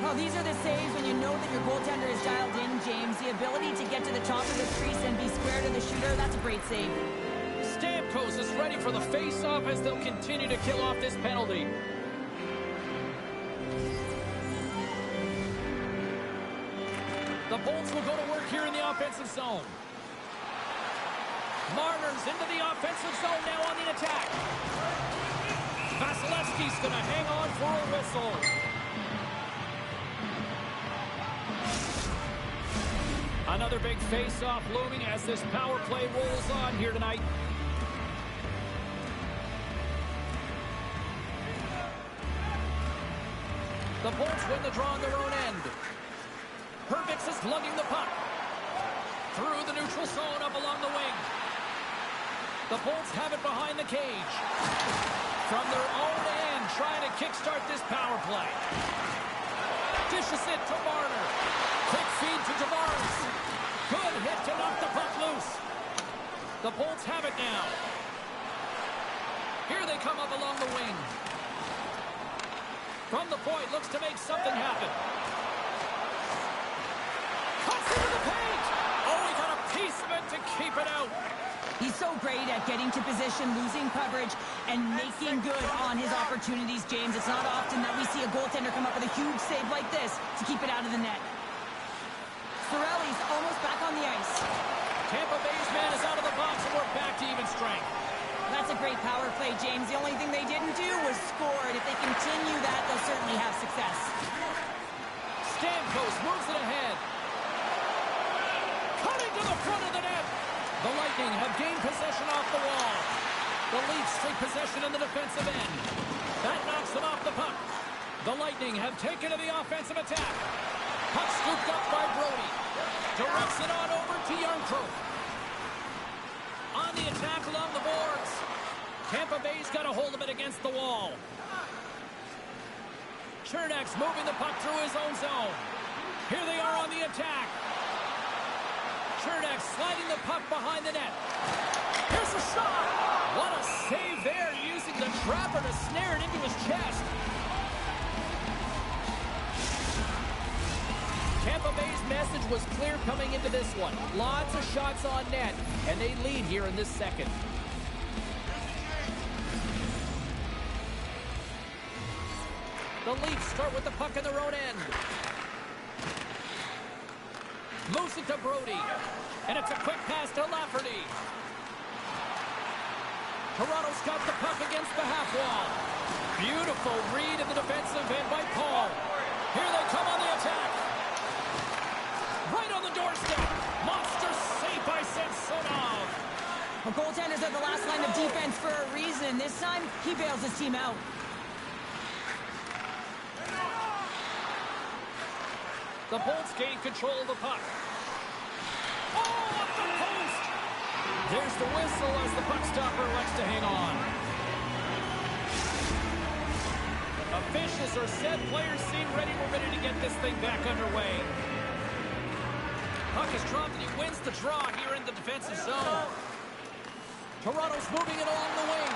Well, these are the saves when you know that your goaltender is dialed in, James. The ability to get to the top of the crease and be square to the shooter, that's a great save. Stamkos is ready for the face-off as they'll continue to kill off this penalty. The Bolts will go to work here in the offensive zone. Marner's into the offensive zone now on the attack. Vasilevsky's going to hang on for a whistle. Another big face-off looming as this power play rolls on here tonight. The Bolts win the draw on their own end. Hervix is lugging the puck. Through the neutral zone up along the wing. The Bolts have it behind the cage. From their own end, trying to kickstart this power play. Dishes it to Marner. Quick feed to Tavares. Good hit to knock the puck loose. The Bolts have it now. Here they come up along the wing. From the point, looks to make something happen. Cuts into the paint. Oh, he got a piece of it to keep it out. He's so great at getting to position, losing coverage, and making good on his opportunities, James. It's not often that we see a goaltender come up with a huge save like this to keep it out of the net. Cirelli's almost back on the ice. Tampa Bay's man is out of the box, and we're back to even strength. That's a great power play, James. The only thing they didn't do was score, and if they continue that, they'll certainly have success. Stamkos moves it ahead. Cutting to the front of the net. The Lightning have gained possession off the wall. The Leafs take possession in the defensive end. That knocks them off the puck. The Lightning have taken to the offensive attack. Puck scooped up by Brody. Directs it on over to Yarncroke. On the attack along the boards. Tampa Bay's got a hold of it against the wall. Chernak's moving the puck through his own zone. Here they are on the attack. Chernak sliding the puck behind the net. Here's a shot. What a save there, using the trapper to snare it into his chest. Tampa Bay's message was clear coming into this one. Lots of shots on net, and they lead here in this second. The Leafs start with the puck in their own end. Moves it to Brody. And it's a quick pass to Lafferty. Toronto's got the puck against the half wall. Beautiful read in the defensive end by Paul. Here they come on the attack. Right on the doorstep. Monster save by Samsonov. Well, goaltenders are the last line of defense for a reason. This time, he bails his team out. The Bolts gain control of the puck. Oh, up the post! There's the whistle as the puck stopper likes to hang on. Officials are set. Players seem ready. We're ready to get this thing back underway. Puck is dropped and he wins the draw here in the defensive zone. Toronto's moving it along the wing.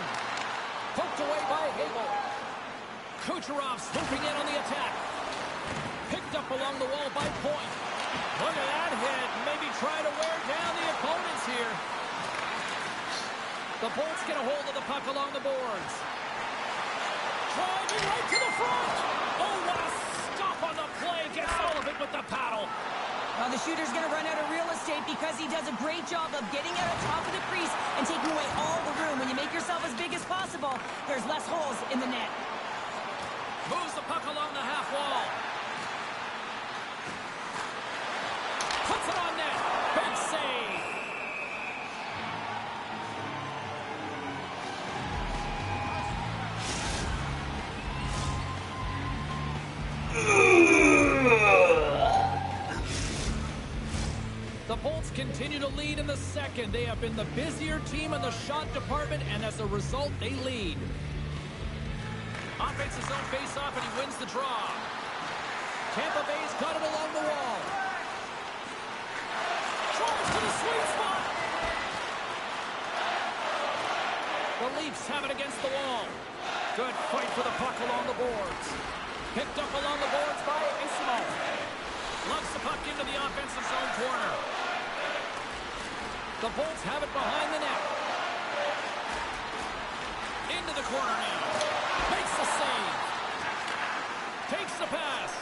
Poked away by Hagel. Kucherov swooping in on the attack. Picked up along the wall by Point. Look at that hit. Maybe try to wear down the opponents here. The Bolts get a hold of the puck along the boards. Driving right to the front. Oh, what a stop on the play. Gets all of it with the paddle. Well, the shooter's going to run out of real estate because he does a great job of getting out on top of the crease and taking away all the room. When you make yourself as big as possible, there's less holes in the net. Moves the puck along the half wall. Puts it on net. Big save. Bolts continue to lead in the second. They have been the busier team in the shot department, and as a result, they lead. Offensive zone face-off, and he wins the draw. Tampa Bay's got it along the wall. Drives to the sweet spot. The Leafs have it against the wall. Good fight for the puck along the boards. Picked up along the boards by Ismo. Lugs the puck into the offensive zone corner. The Bolts have it behind the net. Into the corner now. Makes the save. Takes the pass.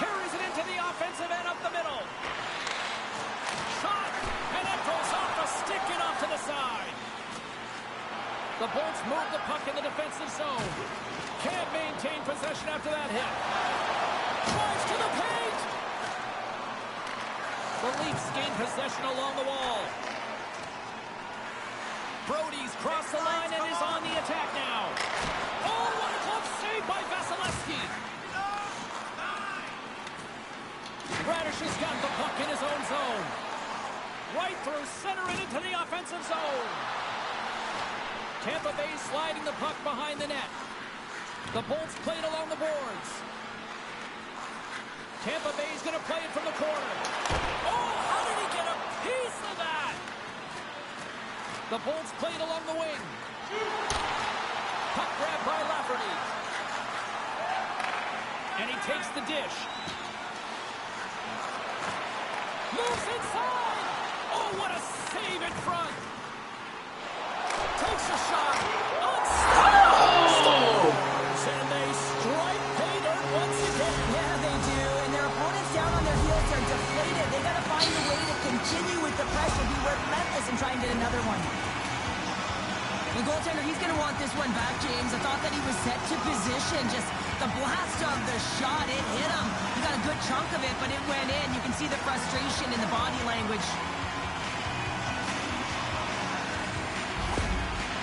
Carries it into the offensive end up the middle. Shot. And that goes off the stick and off to the side. The Bolts move the puck in the defensive zone. Can't maintain possession after that hit. Drives to the paint. The Leafs gain possession along the wall. Brody's crossed the line and is on the attack now. Oh, what a glove save by Vasilevsky. Radish has got the puck in his own zone. Right through center and into the offensive zone. Tampa Bay sliding the puck behind the net. The Bolts play it along the boards. Tampa Bay's going to play it from the corner. Oh, how did he get a piece of that? The Bolts play it along the wing. Puck grab by Lafferty. And he takes the dish. Moves inside. Oh, what a save in front. Takes a shot. Unstoppable. And they strike pay dirt once again. Yeah, they do. And their opponents down on their heels are deflated. They got to find a way to continue with the pressure, be relentless, and try and get another one. The goaltender, he's going to want this one back, James. I thought that he was set to position. Just the blast of the shot, it hit him. He got a good chunk of it, but it went in. You can see the frustration in the body language.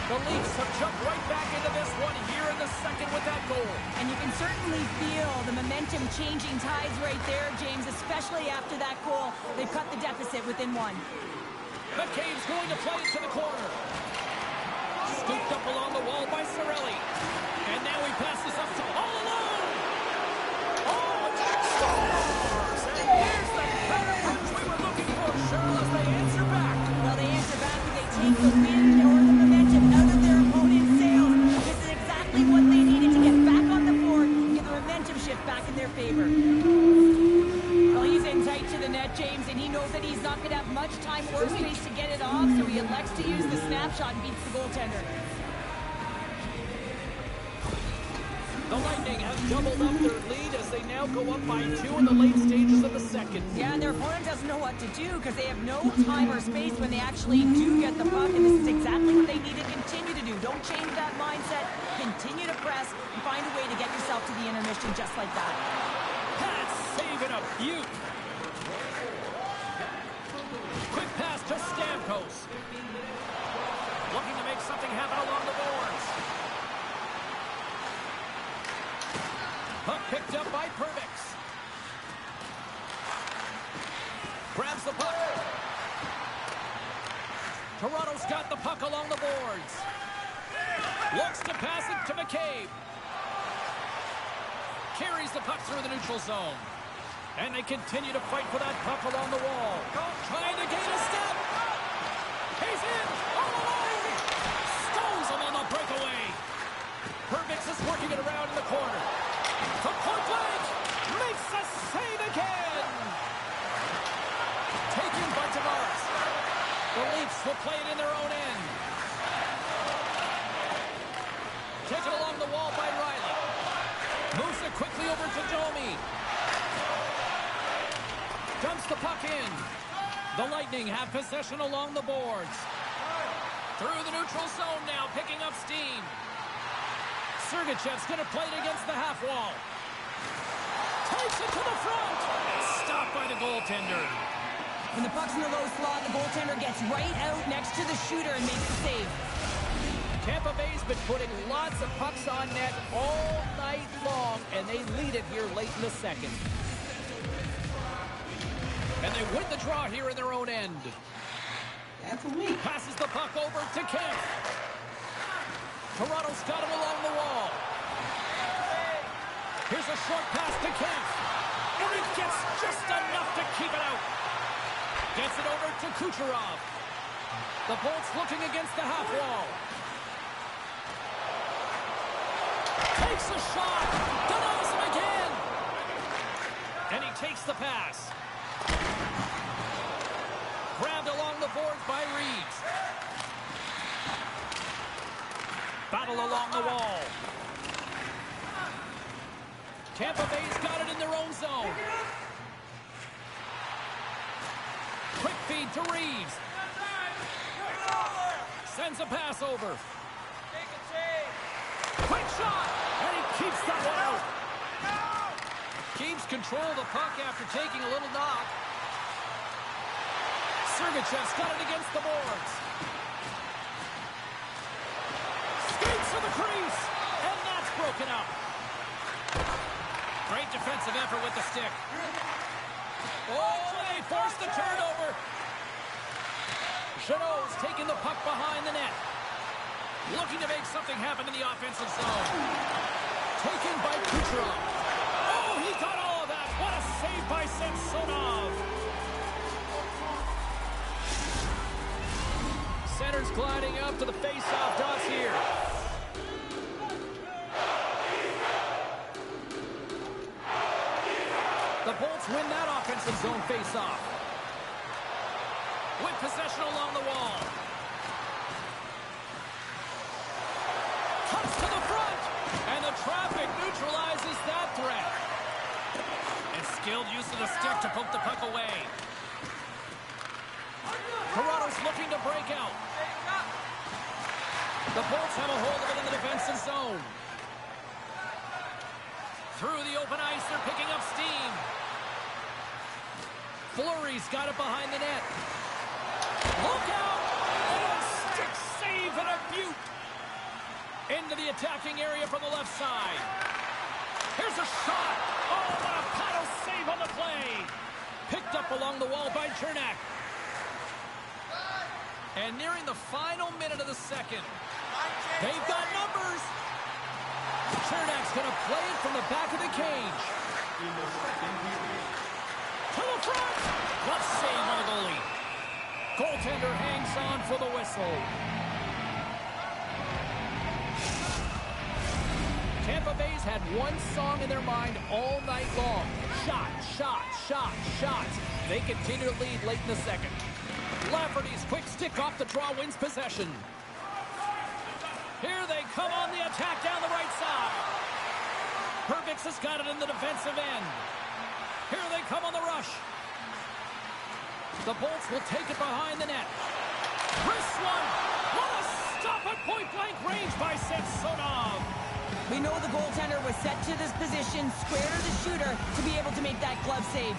The Leafs have jumped right back into this one here in the second with that goal. And you can certainly feel the momentum changing tides right there, James, especially after that goal. They've cut the deficit within one. McCabe's going to play it to the corner. Scooped up along the wall by Cirelli. And now he passes up to all alone. Oh, Jack scores! And here's the counter punch we were looking for, Cheryl, as they answer back. Well, they answer back and they take the wind or the momentum out of their opponent's sails. This is exactly what they needed to get back on the board, get the momentum shift back in their favor. Well, he's in tight to the net, James, and he knows that he's not going to have much time or space to get it off, so he elects to use the snapshot and beats the goaltender. The Lightning have doubled up their lead as they now go up by 2 in the late stages of the second. Yeah, and their opponent doesn't know what to do because they have no time or space when they actually do get the puck, and this is exactly what they need to continue to do. Don't change that mindset. Continue to press and find a way to get yourself to the intermission just like that. That's saving a beaut. Quick pass to Stamkos. Looking to make something happen along the boards. Puck picked up by Perbix. Grabs the puck. Toronto's got the puck along the boards. Looks to pass it to McCabe. Carries the puck through the neutral zone. And they continue to fight for that puck along the wall. Trying to gain a step. He's in. All alone. Stones him on the breakaway. Perbix is working it around in the corner. From point blank. Makes a save again. Taken by Tavares. The Leafs will play it in their own end. Taken along the wall by Riley. Moves it quickly over to Domi. Dumps the puck in. The Lightning have possession along the boards. Through the neutral zone now, picking up steam. Sergachev's going to play it against the half wall. Takes it to the front. Stopped by the goaltender. When the puck's in the low slot, the goaltender gets right out next to the shooter and makes the save. Tampa Bay's been putting lots of pucks on net all night long, and they lead it here late in the second. And they win the draw here in their own end. That's a week. Passes the puck over to Kemp. Toronto's got him along the wall. Here's a short pass to Kemp. And he gets just enough to keep it out. Gets it over to Kucherov. The Bolts looking against the half wall. Takes a shot. Denies him again. And he takes the pass. Grabbed along the boards by Reeves. Battle along the wall. Tampa Bay's got it in their own zone. Quick feed to Reeves. Sends a pass over. Quick shot! And he keeps that one out. Keeps control of the puck after taking a little knock. Sergachev's got it against the boards. Skates to the crease. And that's broken up. Great defensive effort with the stick. Oh, they forced the turnover. Jeannot's taking the puck behind the net. Looking to make something happen in the offensive zone. Taken by Kucherov. Oh, he got all of that. What a save by Samsonov. Center's gliding up to the face-off dots here. The Bolts win that offensive zone face-off. With possession along the wall. Cuts to the front. And the traffic neutralizes that threat. And skilled use of the stick to poke the puck away. Toronto's looking to break out. The Bolts have a hold of it in the defensive zone. Through the open ice, they're picking up steam. Fleury's got it behind the net. Look out! Oh, a stick save and a beaut. Into the attacking area from the left side. Here's a shot. Oh, what a paddle save on the play. Picked up along the wall by Cernak. And nearing the final minute of the second. They've got numbers. Cernak's going to play it from the back of the cage. To the front. What save by the goalie. Goaltender hangs on for the whistle. Tampa Bay's had one song in their mind all night long. Shot, shot, shot, shots. They continue to lead late in the second. Lafferty's quick stick off the draw wins possession. Here they come on the attack down the right side. Hervix has got it in the defensive end. Here they come on the rush. The Bolts will take it behind the net. Chris one. What a stop at point-blank range by Samsonov. We know the goaltender was set to this position, square to the shooter, to be able to make that glove save.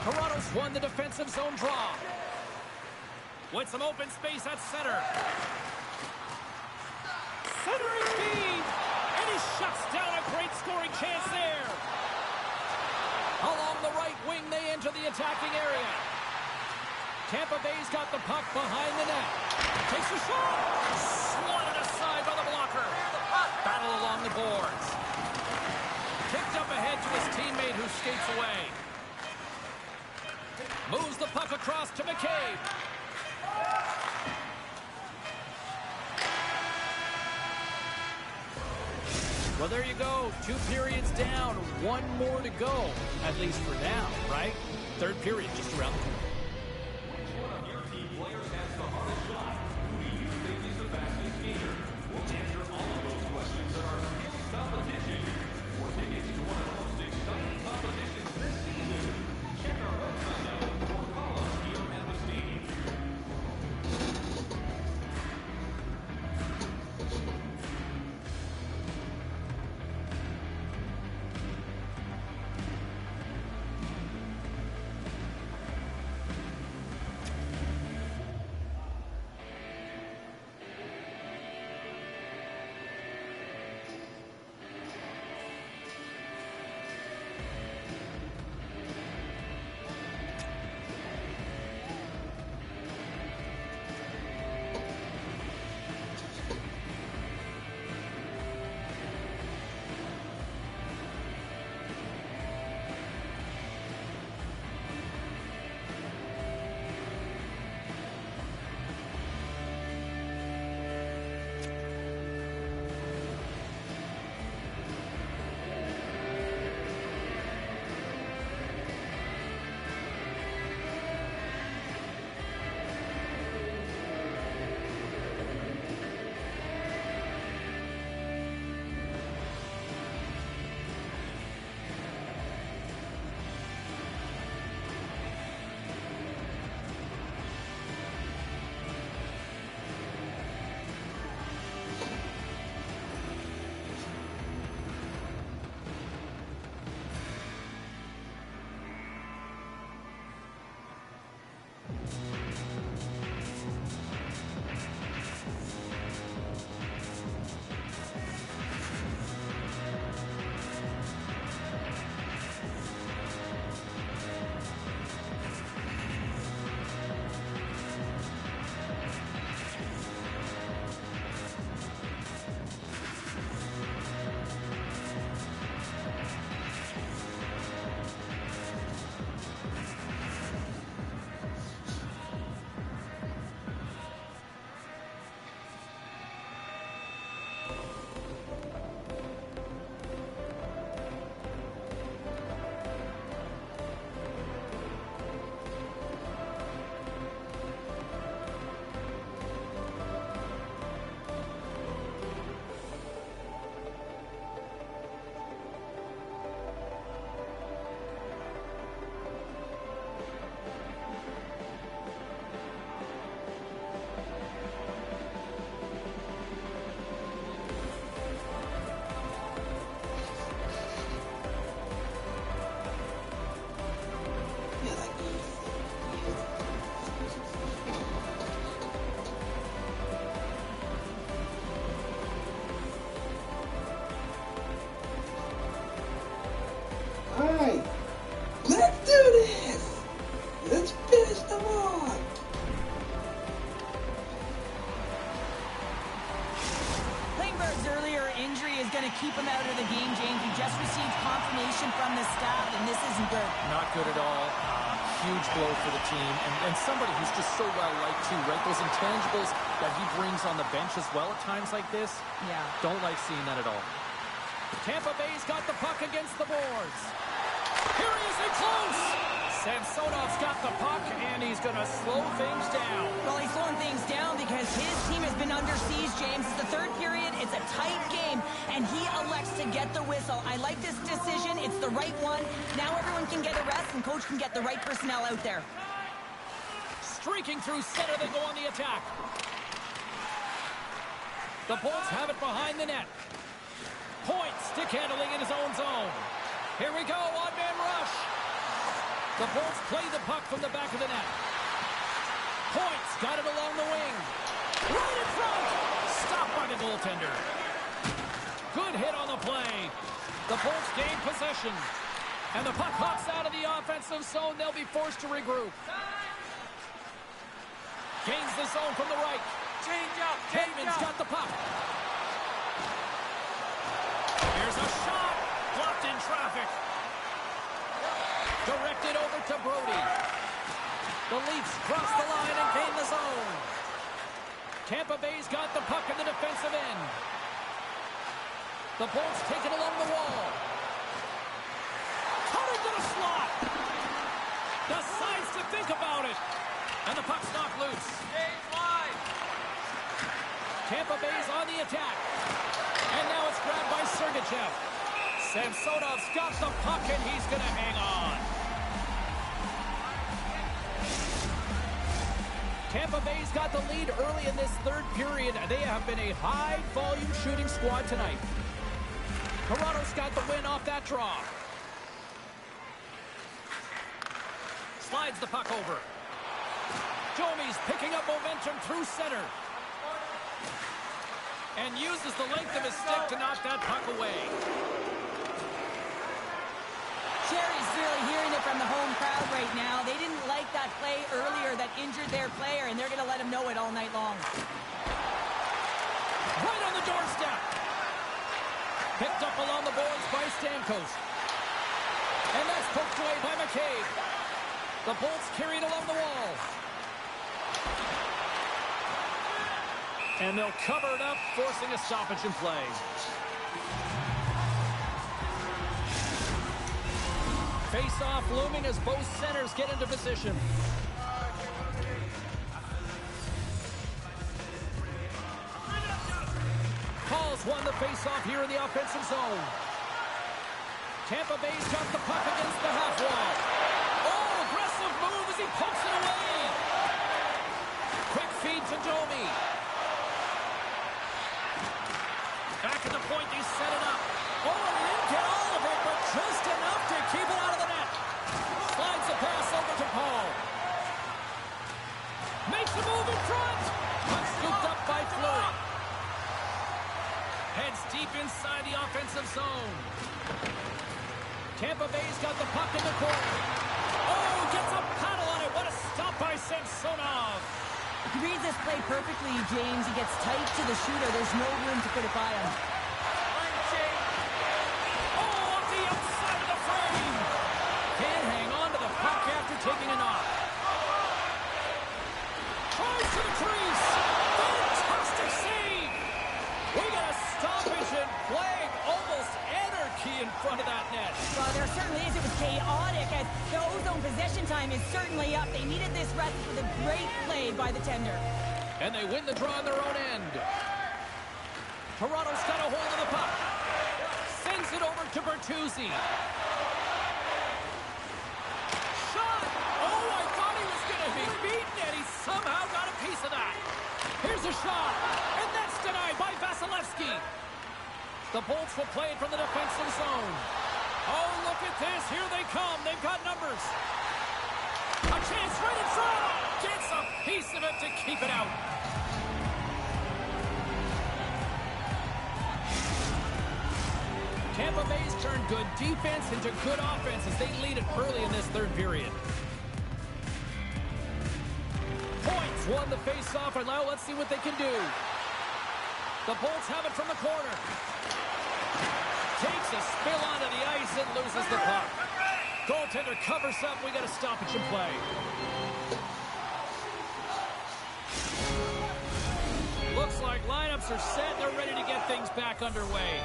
Toronto's won the defensive zone draw. With some open space at center. Centering feed. And he shuts down a great scoring chance there. Along the right wing, they enter the attacking area. Tampa Bay's got the puck behind the net. Takes a shot. Swatted aside by the blocker. Battle along the boards. Kicked up ahead to his teammate who skates away. Moves the puck across to McCabe. Well, there you go. 2 periods down. 1 more to go. At least for now, right? Third period just around the corner. going to keep him out of the game, James. We just received confirmation from the staff, and this isn't good. Not good at all. Huge blow for the team. And somebody who's just so well-liked, too, right? Those intangibles that he brings on the bench as well at times like this. Yeah. Don't like seeing that at all. Tampa Bay's got the puck against the boards. Here he is in close. Samsonov's got the puck, and he's going to slow things down. Well, he's slowing things down because his team has been under siege, James. It's the third period. It's a tight game, and he elects to get the whistle. I like this decision. It's the right one. Now everyone can get a rest, and coach can get the right personnel out there. Streaking through center, they go on the attack. The Bolts have it behind the net. Point, stick handling in his own zone. Here we go, one-man rush. The Bolts play the puck from the back of the net. Point's got it along the wing. Right in front. Stopped by the goaltender. Good hit on the play. The Bolts gain possession. And the puck hops out of the offensive zone. They'll be forced to regroup. Gains the zone from the right. Change up. Hedman's got the puck. Here's a shot. Blocked in traffic. Directed over to Brody. The Leafs cross the line and gain the zone. Tampa Bay's got the puck in the defensive end. The Bolts take it along the wall. Cut into the slot. Decides to think about it. And the puck's knocked loose. Tampa Bay's on the attack. And now it's grabbed by Sergachev. Samsonov's got the puck, and he's going to hang on. Tampa Bay's got the lead early in this third period. They have been a high-volume shooting squad tonight. Toronto's got the win off that draw. Slides the puck over. Domi's picking up momentum through center. And uses the length of his stick to knock that puck away. Sherry's really hearing it from the home crowd right now. They didn't like that play earlier that injured their player, and they're going to let him know it all night long. Right on the doorstep. Picked up along the boards by Stamkos. And that's poked away by McCabe. The Bolts carried along the wall. And they'll cover it up, forcing a stoppage in play. Face-off looming as both centers get into position. Paul's won the face-off here in the offensive zone. Tampa Bay's got the puck against the half wall. Oh, aggressive move as he pokes it away. Quick feed to Domi. Back at the point, they set it up. Oh, he didn't get all of it, but just enough to keep it out of the net. Slides the pass over to Paul. Makes a move in front. Puck scooped up by Fleury. Heads deep inside the offensive zone. Tampa Bay's got the puck in the corner. Oh, gets a paddle on it. What a stop by Samsonov. He reads this play perfectly, James. He gets tight to the shooter. There's no room to put it by him. Oh, off the outside of the frame. Can't hang on to the puck after taking a knock. Tries to the crease. Fantastic save. We got a stoppage and flag. Almost anarchy in front of that net. Well, there certainly is. It was chaotic as the ozone possession time is certainly up. They needed this rest with a great play by the tender. And they win the draw on their own end. Toronto's got a hold of the puck. Sends it over to Bertuzzi. Shot! Oh, I thought he was going to be beaten, and he somehow got a piece of that. Here's a shot, and that's denied by Vasilevsky. The Bolts will play it from the defensive zone. Oh, look at this. Here they come. They've got numbers. A chance right in front. Gets a piece of it to keep it out. Tampa Bay's turned good defense into good offense as they lead it early in this third period. Points won the face-off, and now let's see what they can do. The Bolts have it from the corner. Takes a spill onto the ice and loses the puck. Goaltender covers up. We got a stoppage in play. Looks like lineups are set. They're ready to get things back underway.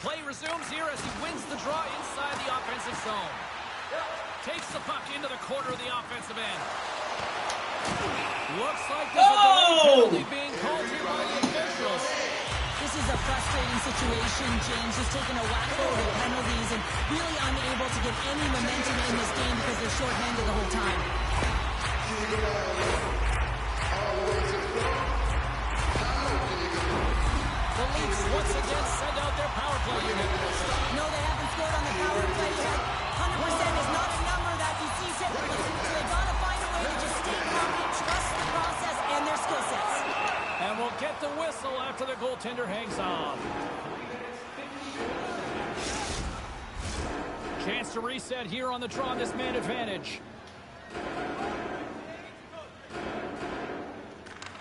Play resumes here as he wins the draw inside the offensive zone. Takes the puck into the corner of the offensive end. Looks like there's a penalty being called here by the officials. This is a frustrating situation, James. Just taking a whack over the penalties and really unable to get any momentum in this game because they're shorthanded the whole time. The Leafs once again send out their power play unit. No, they haven't scored on the power play yet. 100% is not the number that you see typically. So they gotta find a way to just stay calm and trust the process and their skill sets. And we'll get the whistle after the goaltender hangs on. Chance to reset here on the draw, this man advantage.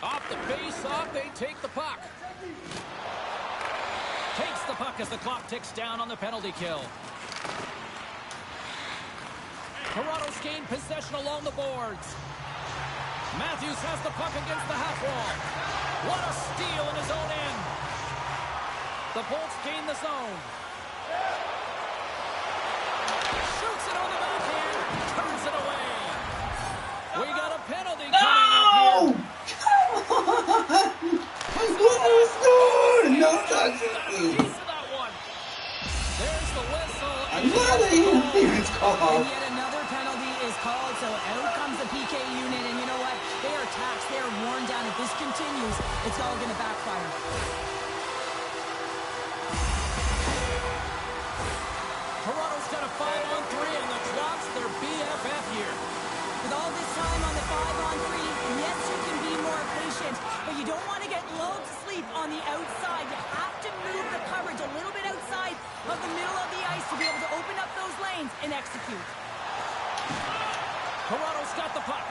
Off the face-off, they take the puck. Takes the puck as the clock ticks down on the penalty kill. Toronto's gained possession along the boards. Matthews has the puck against the half wall. What a steal in his own end. The Bolts gain the zone. Shoots it on the backhand. Turns it away. We got a penalty coming up here. No touch. Piece of that one. There's the whistle. Another interference call. And yet another penalty is called, so out comes the PK unit, and you know what? They are taxed, they are worn down. If this continues, it's all going to backfire. Toronto's got a 5-on-3, and the Drops their BFF here. With all this time on the 5-on-3, yes, you can be more patient, but you don't want to get lulled to sleep on the outside. You have to move the coverage a little bit outside of the middle of the ice to be able to open up those lanes and execute. Toronto's got the puck.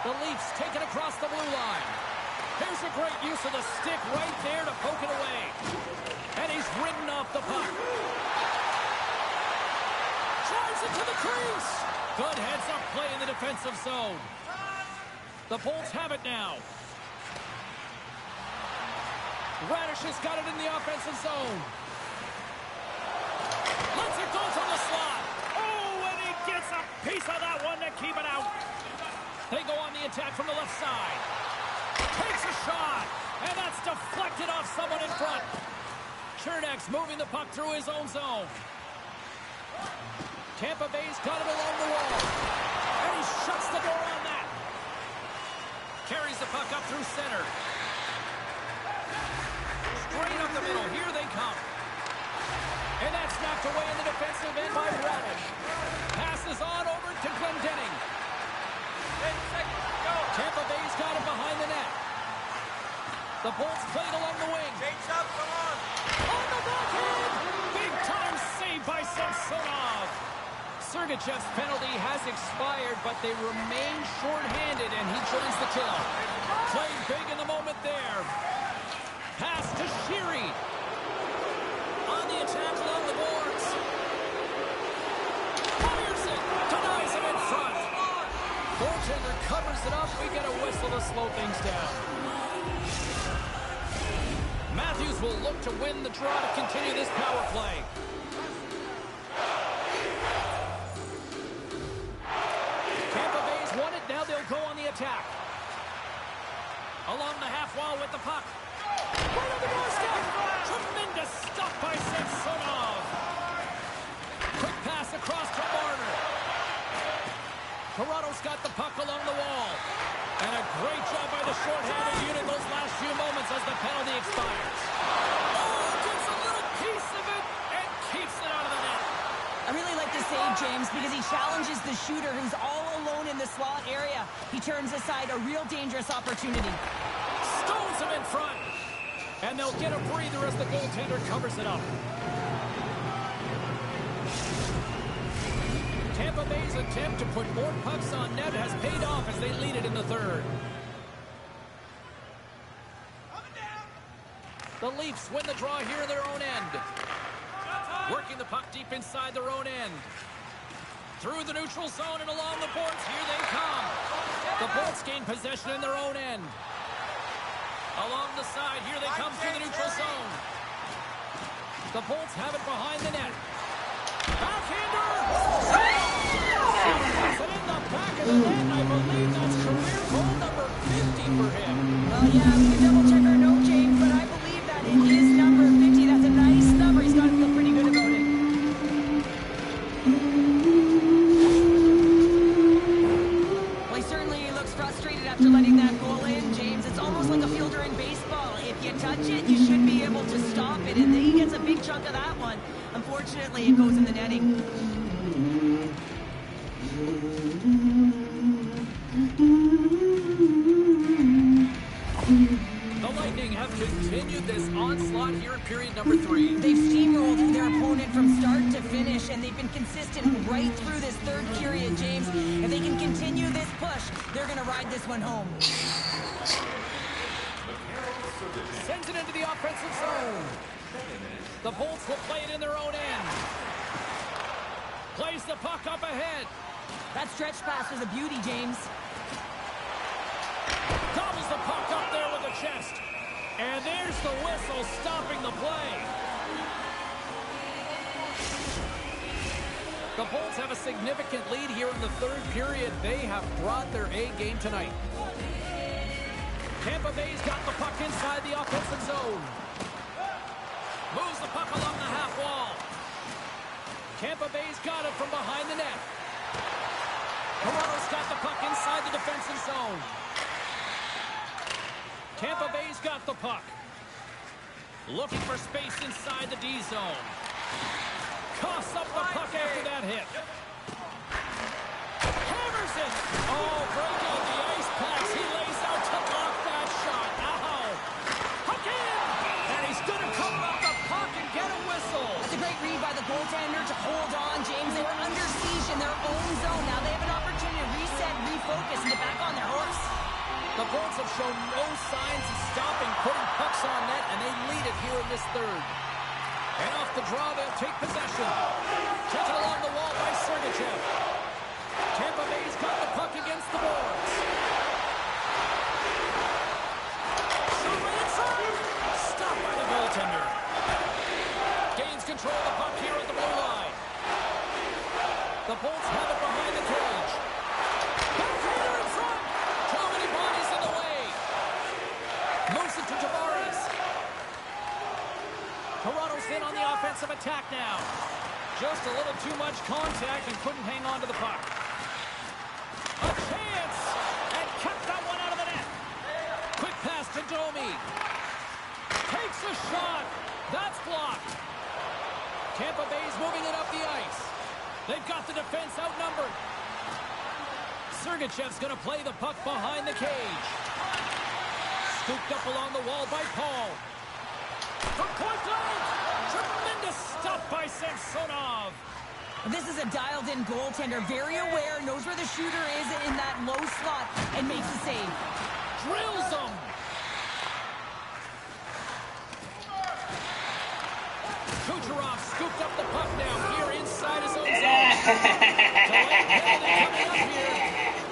The Leafs take it across the blue line. Here's a great use of the stick right there to poke it away. And he's ridden off the puck. Drives it to the crease. Good heads-up play in the defensive zone. The Bolts have it now. Radish has got it in the offensive zone. Lets it go from the slot. Oh, and he gets a piece of that one to keep it out. They go on the attack from the left side. Takes a shot, and that's deflected off someone in front. Chernak's moving the puck through his own zone. Tampa Bay's got it along the wall. And he shuts the door on that. Carries the puck up through center. Straight up the middle. Here they come. And that's knocked away in the defensive end by Radish. Passes on over to Glendening. Tampa Bay's got it behind the net. The Bolts played along the wing. Change up, come on. On the backhand. Big time save by Samsonov. Sergachev's penalty has expired, but they remain shorthanded, and he joins the kill. Played big in the moment there. Pass to Sheary. On the attack along the boards. Fires it. Denies him in front. Goaltender covers it up. We get a whistle to slow things down. Matthews will look to win the draw to continue this power play. Tampa Bay's won it. Now they'll go on the attack. Along the half wall with the puck. Right on the doorstep. Tremendous stop by Samsonov. Quick pass across to Marner. Toronto's got the puck along the wall. And a great job by the shorthanded unit those last few moments as the penalty expires. Oh, gets a little piece of it and keeps it out of the net. I really like this save, James, because he challenges the shooter who's all alone in the slot area. He turns aside a real dangerous opportunity. Stones him in front. And they'll get a breather as the goaltender covers it up. Tampa Bay's attempt to put more pucks on net has paid off as they lead it in the third. The Leafs win the draw here in their own end. Working the puck deep inside their own end. Through the neutral zone and along the boards. Here they come. The Bolts gain possession in their own end. Along the side. Here they come through the neutral zone. The Bolts have it behind the net. Backhander! And in the back of the net, I believe that's career goal number 50 for him. Well, yeah, we can double check our note, James, but I believe that it is number 50. That's a nice number. He's got to feel pretty good about it. Well, he certainly looks frustrated after letting that goal in, James. It's almost like a fielder in baseball. If you touch it, you should be able to stop it, and he gets a big chunk of that one. Unfortunately, it goes in the netting. The Lightning have continued this onslaught here in period number 3. They've steamrolled their opponent from start to finish, and they've been consistent right through this third period, James. If they can continue this push, they're going to ride this one home. Sends it into the offensive zone. The Bolts will play it in their own end. Plays the puck up ahead. That stretch pass was a beauty, James. Gobbles the puck up there with the chest. And there's the whistle stopping the play. The Bolts have a significant lead here in the third period. They have brought their A game tonight. Tampa Bay's got the puck inside the offensive zone. Moves the puck along the half wall. Tampa Bay's got it from behind the net. Toronto's got the puck inside the defensive zone. Tampa Bay's got the puck. Looking for space inside the D zone. Coughs up the puck after that hit. Hammers it. Oh, break out the ice packs. He lays out to block that shot. Ow. Puck in. And he's going to cover up the puck and get a whistle. That's a great read by the goaltender to hold on, James. They were under siege in their own zone. Now they have an opportunity to reset, refocus, and get back on their horse. The Bolts have shown no signs of stopping, putting pucks on net, and they lead it here in this third. And off the draw, they'll take possession. Taken along the wall by Sergachev. Tampa Bay's got the puck against the boards. Shot right inside. Stopped by the goaltender. Gains control of the puck here at the blue line. The Bolts have it behind the cage. Backhander in front. Too many bodies in the way. Moves it to Tavares. Toronto's in on the offensive attack now. Just a little too much contact and couldn't hang on to the puck. A chance! And kept that one out of the net. Quick pass to Domi. Takes a shot. That's blocked. Tampa Bay's moving it up the ice. They've got the defense outnumbered. Sergachev's going to play the puck behind the cage. Scooped up along the wall by Paul. From point blank! Tremendous stuff by Samsonov. This is a dialed-in goaltender, very aware, knows where the shooter is in that low slot, and makes the save. Drills him. Kucherov scooped up the puck down here inside his own zone. Delayed penalty coming up here.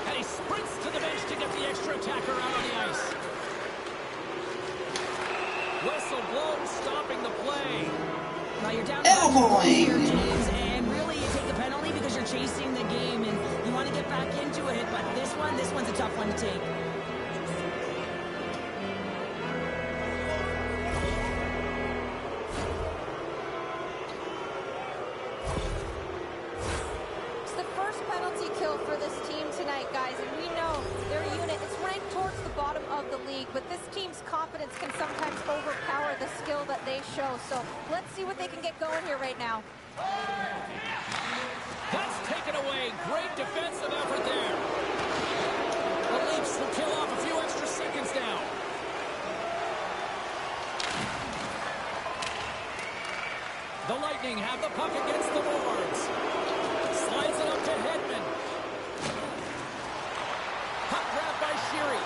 And he sprints to the bench to get the extra attacker out on the ice. Whistle blown, stopping the play. Now you're down to here, James, and really you take the penalty because you're chasing the game and you want to get back into it, but this one's a tough one to take. It's the first penalty kill for this team tonight, guys, and we know their unit is ranked towards the bottom of the league, but this team's confidence can sometimes overpower the skill that they show. So let's see what they can get going here right now. That's taken away. Great defensive effort there. The Leafs will kill off a few extra seconds now. The Lightning have the puck against the boards. Slides it up to Hedman. Puck grabbed by Sheary.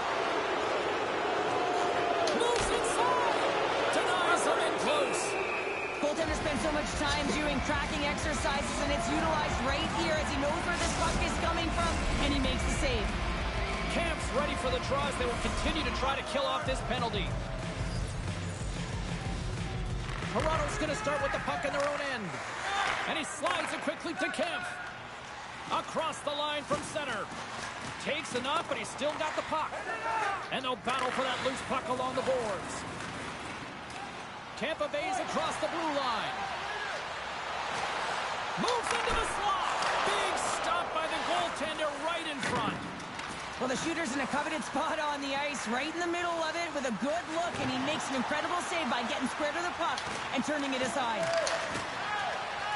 Moves inside. Denies gets utilized right here as he knows where this puck is coming from, and he makes the save. Camp's ready for the draws. They will continue to try to kill off this penalty. Toronto's going to start with the puck in their own end. And he slides it quickly to Kemp. Across the line from center. Takes enough, but he's still got the puck. And they'll battle for that loose puck along the boards. Tampa Bay's across the blue line. Moves into the slot. Big stop by the goaltender right in front. Well, the shooter's in a coveted spot on the ice, right in the middle of it with a good look, and he makes an incredible save by getting square to the puck and turning it aside.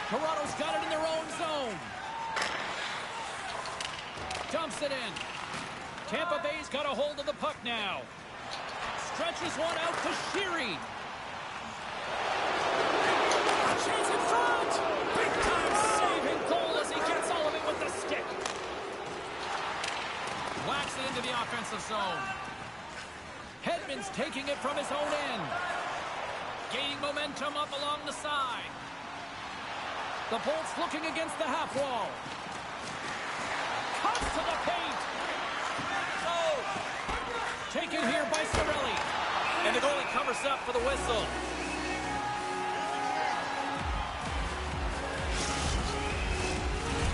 Toronto's got it in their own zone. Dumps it in. Tampa Bay's got a hold of the puck now. Stretches one out to Sheary. A chance in front. Big time save and goal as he gets all of it with the stick. Whacks it into the offensive zone. Hedman's taking it from his own end. Gaining momentum up along the side. The Bolts looking against the half wall. Cuts to the paint. Oh! Taken here by Cirelli. And the goalie covers up for the whistle.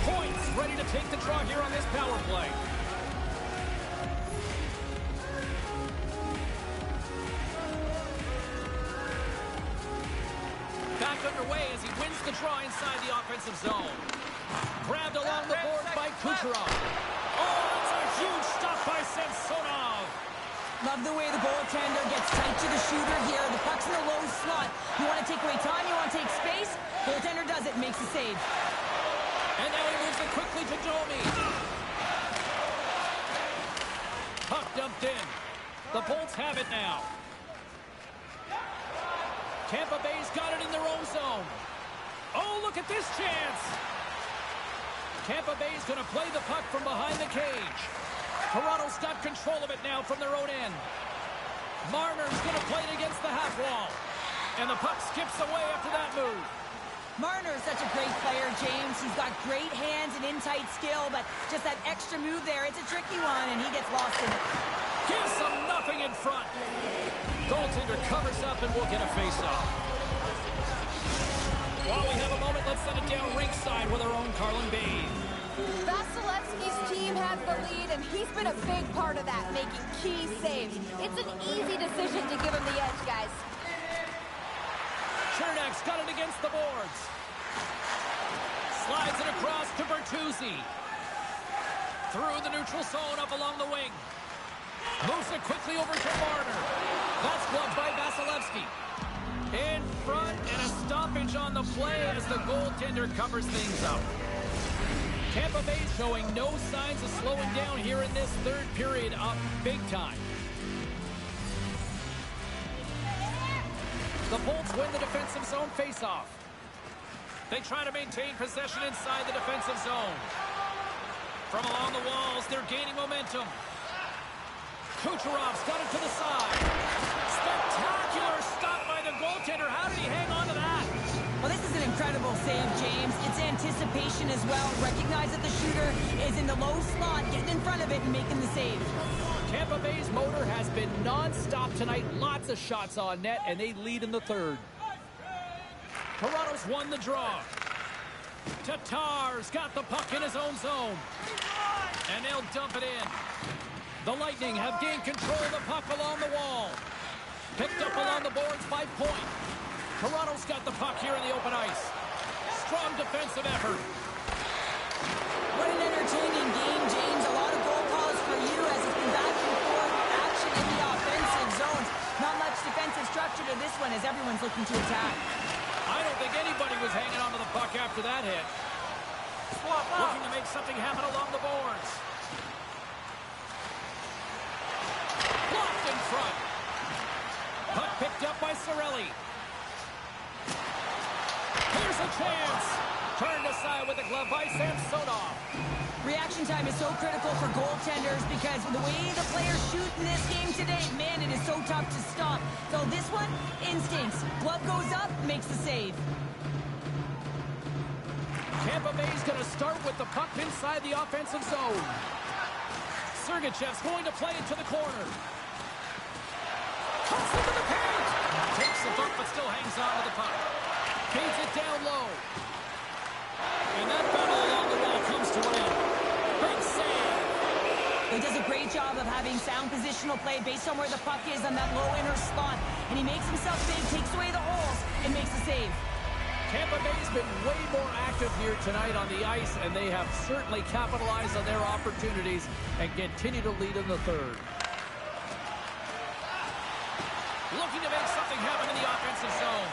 Points ready to take the draw here on this power play. Back underway as he wins the draw inside the offensive zone. Grabbed along the board by Kucherov. Oh, that's a huge stop by Samsonov. Love the way the goaltender gets tight to the shooter here. The puck's in the low slot. You want to take away time, you want to take space. Goaltender does it, makes the save. And now he moves it quickly to Domi. Puck dumped in. The Bolts have it now. Tampa Bay's got it in their own zone. Oh, look at this chance. Tampa Bay's going to play the puck from behind the cage. Toronto's got control of it now from their own end. Marner's going to play it against the half wall. And the puck skips away after that move. Marner is such a great player, James. He's got great hands and in-tight skill, but just that extra move there, it's a tricky one, and he gets lost in it. Gives them nothing in front. Goaltender covers up and we'll get a face-off. While we have a moment, let's send it down ringside with our own Carlin Bain. Vasilevsky's team has the lead, and he's been a big part of that, making key saves. It's an easy decision to give him the edge, guys. Chernak's got it against the boards. Slides it across to Bertuzzi. Through the neutral zone up along the wing. Moves it quickly over to Marner. That's gloved by Vasilevsky. In front, and a stoppage on the play as the goaltender covers things up. Tampa Bay showing no signs of slowing down here in this third period, up big time. The Bolts win the defensive zone faceoff. They try to maintain possession inside the defensive zone. From along the walls, they're gaining momentum. Kucherov's got it to the side. Spectacular stop by the goaltender. How did he hang on to that? Well, this is an incredible save, James. It's anticipation as well. Recognize that the shooter is in the low slot, getting in front of it and making the save. Tampa Bay's motor has been non-stop tonight. Lots of shots on net, and they lead in the third. Toronto's won the draw. Tatar's got the puck in his own zone. And they'll dump it in. The Lightning have gained control of the puck along the wall. Picked up along the boards by Point. Toronto's got the puck here in the open ice. Strong defensive effort. What an entertaining game, James. A lot of goal calls for you as it's been back and forth action in the offensive zones. Not much defensive structure to this one as everyone's looking to attack. I don't think anybody was hanging onto the puck after that hit. Looking to make something happen along the boards. Blocked in front. Puck picked up by Cirelli. Here's a chance. Turned aside with a glove by Samsonov. Reaction time is so critical for goaltenders because the way the players shoot in this game today, man, it is so tough to stop. So this one, instincts. Glove goes up, makes the save. Tampa Bay's going to start with the puck inside the offensive zone. Sergachev's going to play it to the corner. Cuts into the paint. Takes the dump, but still hangs on to the puck. Feeds it down low. And that battle along the wall comes to an end. Big save. He does a great job of having sound positional play based on where the puck is on that low inner spot. And he makes himself big, takes away the holes, and makes the save. Tampa Bay's been way more active here tonight on the ice, and they have certainly capitalized on their opportunities and continue to lead in the third. Looking to make something happen in the offensive zone.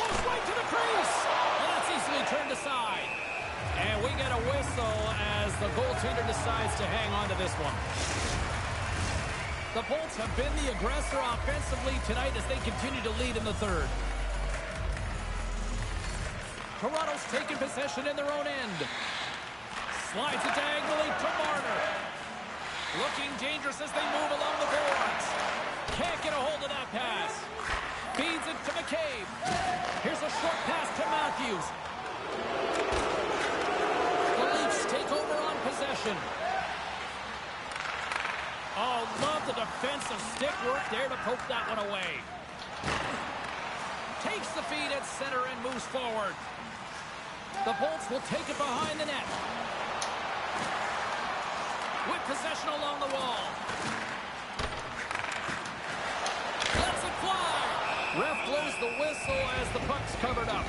Goes right to the crease. And that's easily turned aside. And we get a whistle as the goaltender decides to hang on to this one. The Bolts have been the aggressor offensively tonight as they continue to lead in the third. Toronto's taking possession in their own end. Slides it diagonally to Marner. Looking dangerous as they move along the boards. Can't get a hold of that pass. Feeds it to McCabe. Here's a short pass to Matthews. The Leafs take over on possession. Oh, love the defensive stick work there to poke that one away. Takes the feed at center and moves forward. The Bolts will take it behind the net. With possession along the wall. Lets it fly. Ref blows the whistle as the puck's covered up.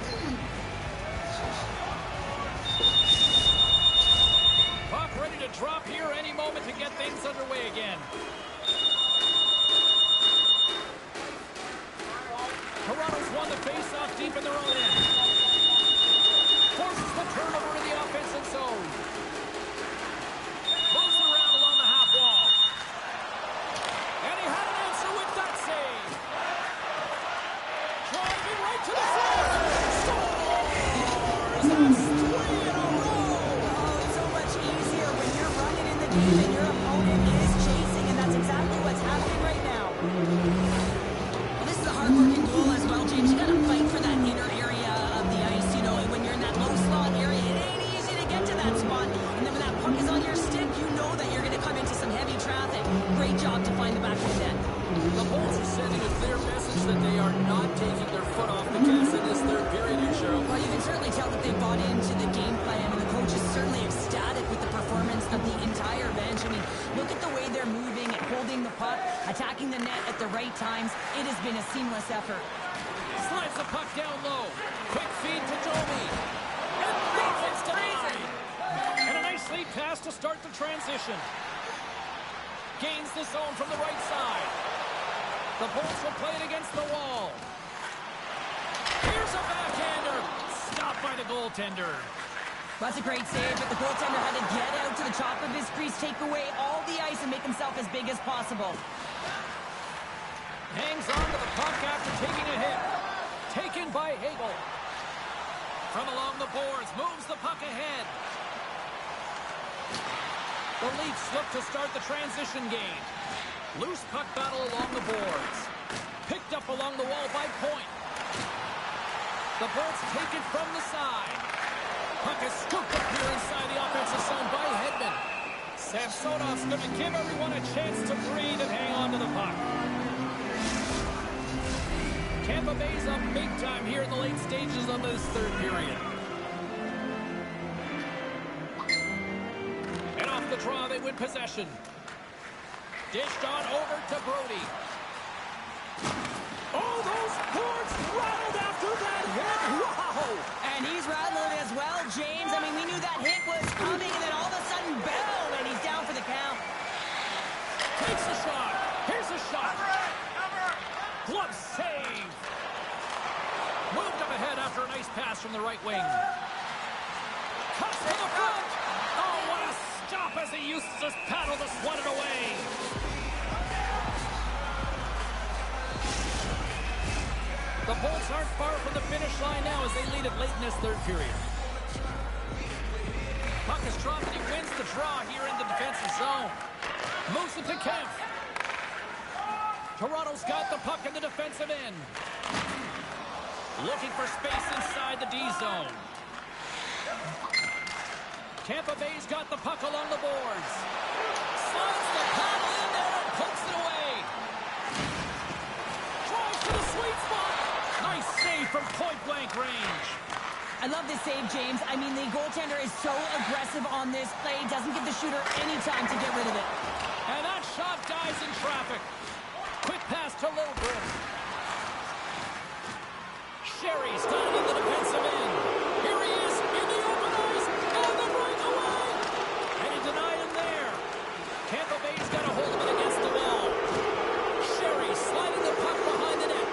Puck ready to drop here any moment to get things underway again. Toronto's won the face-off deep in their own end. Forces the turnover in the offensive zone. Moves it around along the half wall. And he had an answer with that save. Driving right to the front. Scores! That's 3 in a row. Oh, it's so much easier when you're running in the game and your opponent is chasing, and that's exactly what's happening right now. Well, this is a hard-working goal as well, James. You got to fight for that inner area of the ice. You know, when you're in that low slot area, it ain't easy to get to that spot. And then when that puck is on your stick, you know that you're going to come into some heavy traffic. Great job to find the back of the net. The Bolts are sending a clear message that they are not taking their foot off the gas in this third period here, Cheryl. Well, you can certainly tell that they bought into the game plan, and the coach is certainly ecstatic with the performance of the entire bench. I mean, look at the way they're moving and holding the puck, attacking the net at the right times. It has been a seamless effort. Slides the puck down low. Quick feed to Domi. And it's denied. And a nice lead pass to start the transition. Gains the zone from the right side. The Bolts will play it against the wall. Here's a backhander. Stopped by the goaltender. That's a great save, but the goaltender had to get out to the top of his crease, take away all the ice, and make himself as big as possible. Hangs on to the puck after taking a hit. Taken by Hagel. From along the boards, moves the puck ahead. The Leafs look to start the transition game. Loose puck battle along the boards. Picked up along the wall by Point. The Bolts take it from the side. Puck is scooped up here inside the offensive zone by Hedman. Samsonov's going to give everyone a chance to breathe and hang on to the puck. Tampa Bay's up big time here in the late stages of this third period. And off the draw, they win possession. Dished on over to Brody. Oh, those boards rattled after that hit. Wow! And he's rattled as well, James. I mean, we knew that hit was coming, and then all of a sudden, boom, and he's down for the count. Takes a shot. Here's a shot. Glove save. Moved up ahead after a nice pass from the right wing. Cuts to the front. Oh, what a stop as he uses his paddle to swat it away. The Bolts aren't far from the finish line now as they lead it late in this third period. Puck is dropped and he wins the draw here in the defensive zone. Moves it to Kemp. Toronto's got the puck in the defensive end. Looking for space inside the D zone. Tampa Bay's got the puck along the boards. Slides the paddle in there and pokes it away. Drives to the sweet spot. Nice save from point-blank range. I love this save, James. I mean, the goaltender is so aggressive on this play. Doesn't give the shooter any time to get rid of it. And that shot dies in traffic. Quick pass to Lilburn. Sherry's got it in the defensive end. Here he is in the open ice. And the breakaway. And he denied him there. Tampa Bay's got a hold of it against the wall. Sherry sliding the puck behind the net.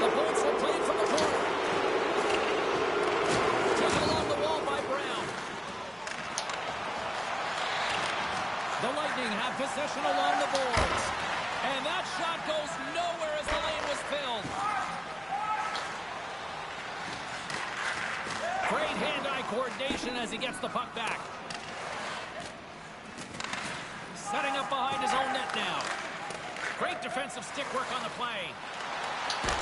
The Bolts have played from the corner. Taken along the wall by Brown. The Lightning have possession along the boards. And that shot goes nowhere as the lane was filled. Great hand-eye coordination as he gets the puck back. Setting up behind his own net now. Great defensive stick work on the play.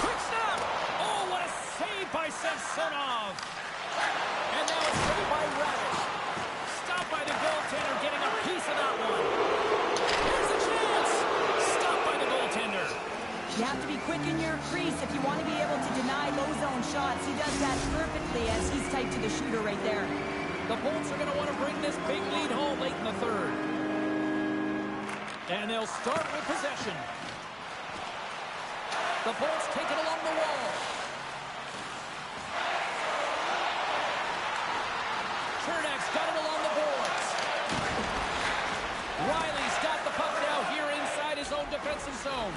Quick snap! Oh, what a save by Samsonov! And now it's saved by Radish. Stopped by the goaltender, getting a piece of that one. Here's a chance! Stopped by the goaltender. You have to be quick in your crease if you want to be able to deny low zone shots. He does that perfectly as he's tight to the shooter right there. The Bolts are going to want to bring this big lead home late in the third. And they'll start with possession. The Bolts take it along the wall. Chernak's got it along the boards. Riley's got the puck now here inside his own defensive zone.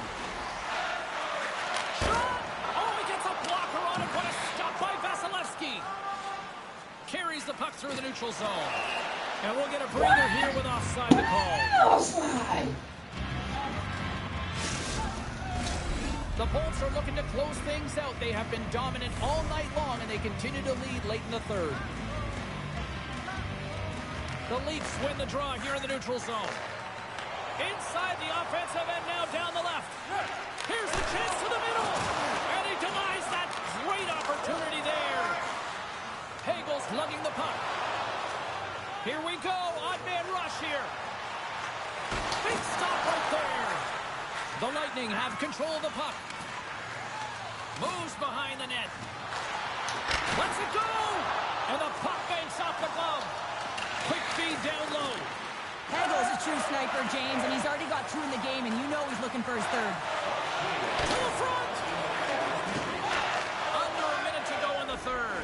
Shot! Oh, he gets a blocker on it. What a stop by Vasilevsky. Carries the puck through the neutral zone. And we'll get a breather here with offside to call. Offside. The Bolts are looking to close things out. They have been dominant all night long, and they continue to lead late in the third. The Leafs win the draw here in the neutral zone. Inside the offensive end now down the left. Here's a chance to the middle. And he denies that great opportunity there. Hagel's lugging the puck. Here we go. Odd man rush here. Big stop right there. The Lightning have control of the puck. Moves behind the net. Lets it go. And the puck banks off the glove. Quick feed down low. Hagel's a true sniper, James, and he's already got two in the game, and you know he's looking for his third. To the front. Under a minute to go in the third.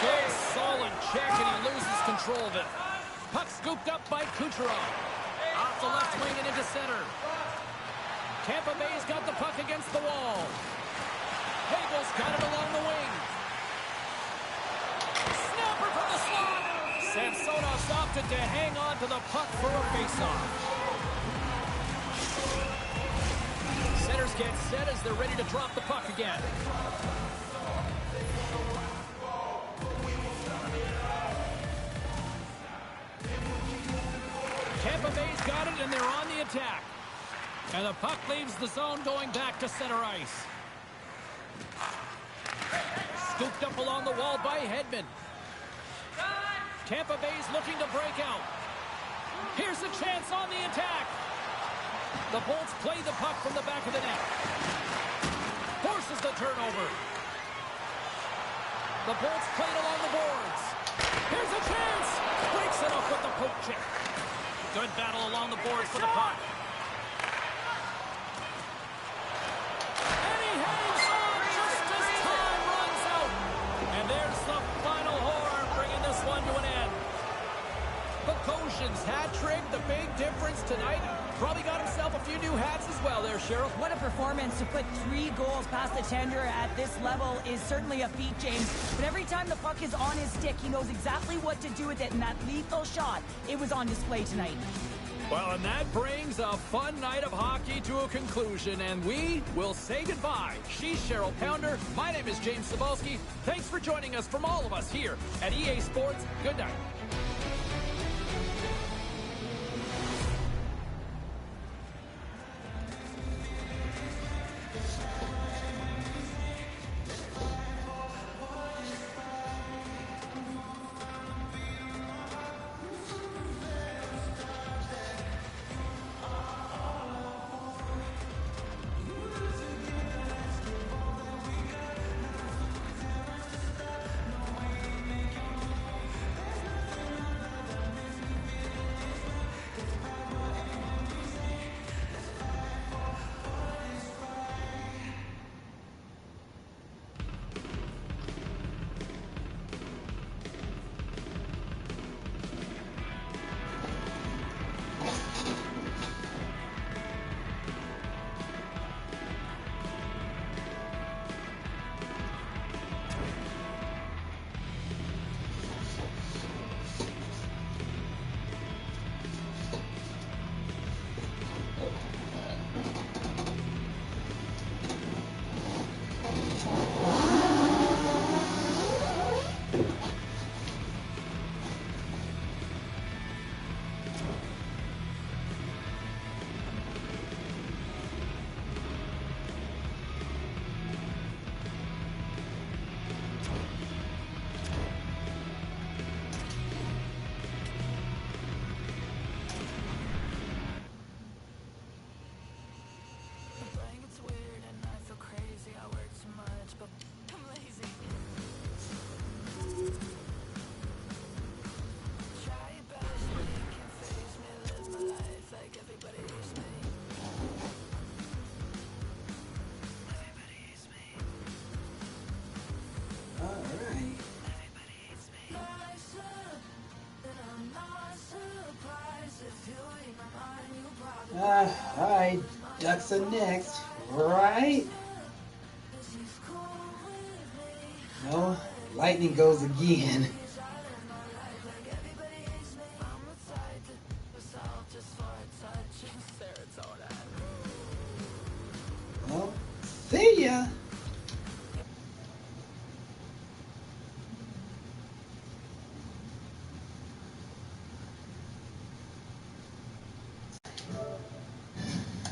Good solid check, and he loses control of it. Puck scooped up by Kucherov. Off the left wing and into center. Tampa Bay's got the puck against the wall. Hagel's got it along the wing. Snapper from the slot. Samsonov's opted to hang on to the puck for a faceoff. Centers get set as they're ready to drop the puck again. Tampa Bay's got it, and they're on the attack. And the puck leaves the zone going back to center ice. Scooped up along the wall by Hedman. Tampa Bay's looking to break out. Here's a chance on the attack. The Bolts play the puck from the back of the net. Forces the turnover. The Bolts play it along the boards. Here's a chance. Breaks it up with the poke check. Good battle along the boards for the puck. And he hangs on just as time runs out. And there's the final horn, bringing this one to an end. Bogosian's hat trick, the big difference tonight. Probably got himself a few new hats as well there, Cheryl. What a performance. To put 3 goals past the tender at this level is certainly a feat, James. But every time the puck is on his stick, he knows exactly what to do with it. And that lethal shot, it was on display tonight. Well, and that brings a fun night of hockey to a conclusion, and we will say goodbye. She's Cheryl Pounder. My name is James Cebulski. Thanks for joining us from all of us here at EA Sports. Good night. Alright, Ducks are next, right? No, Lightning goes again. Well, see ya!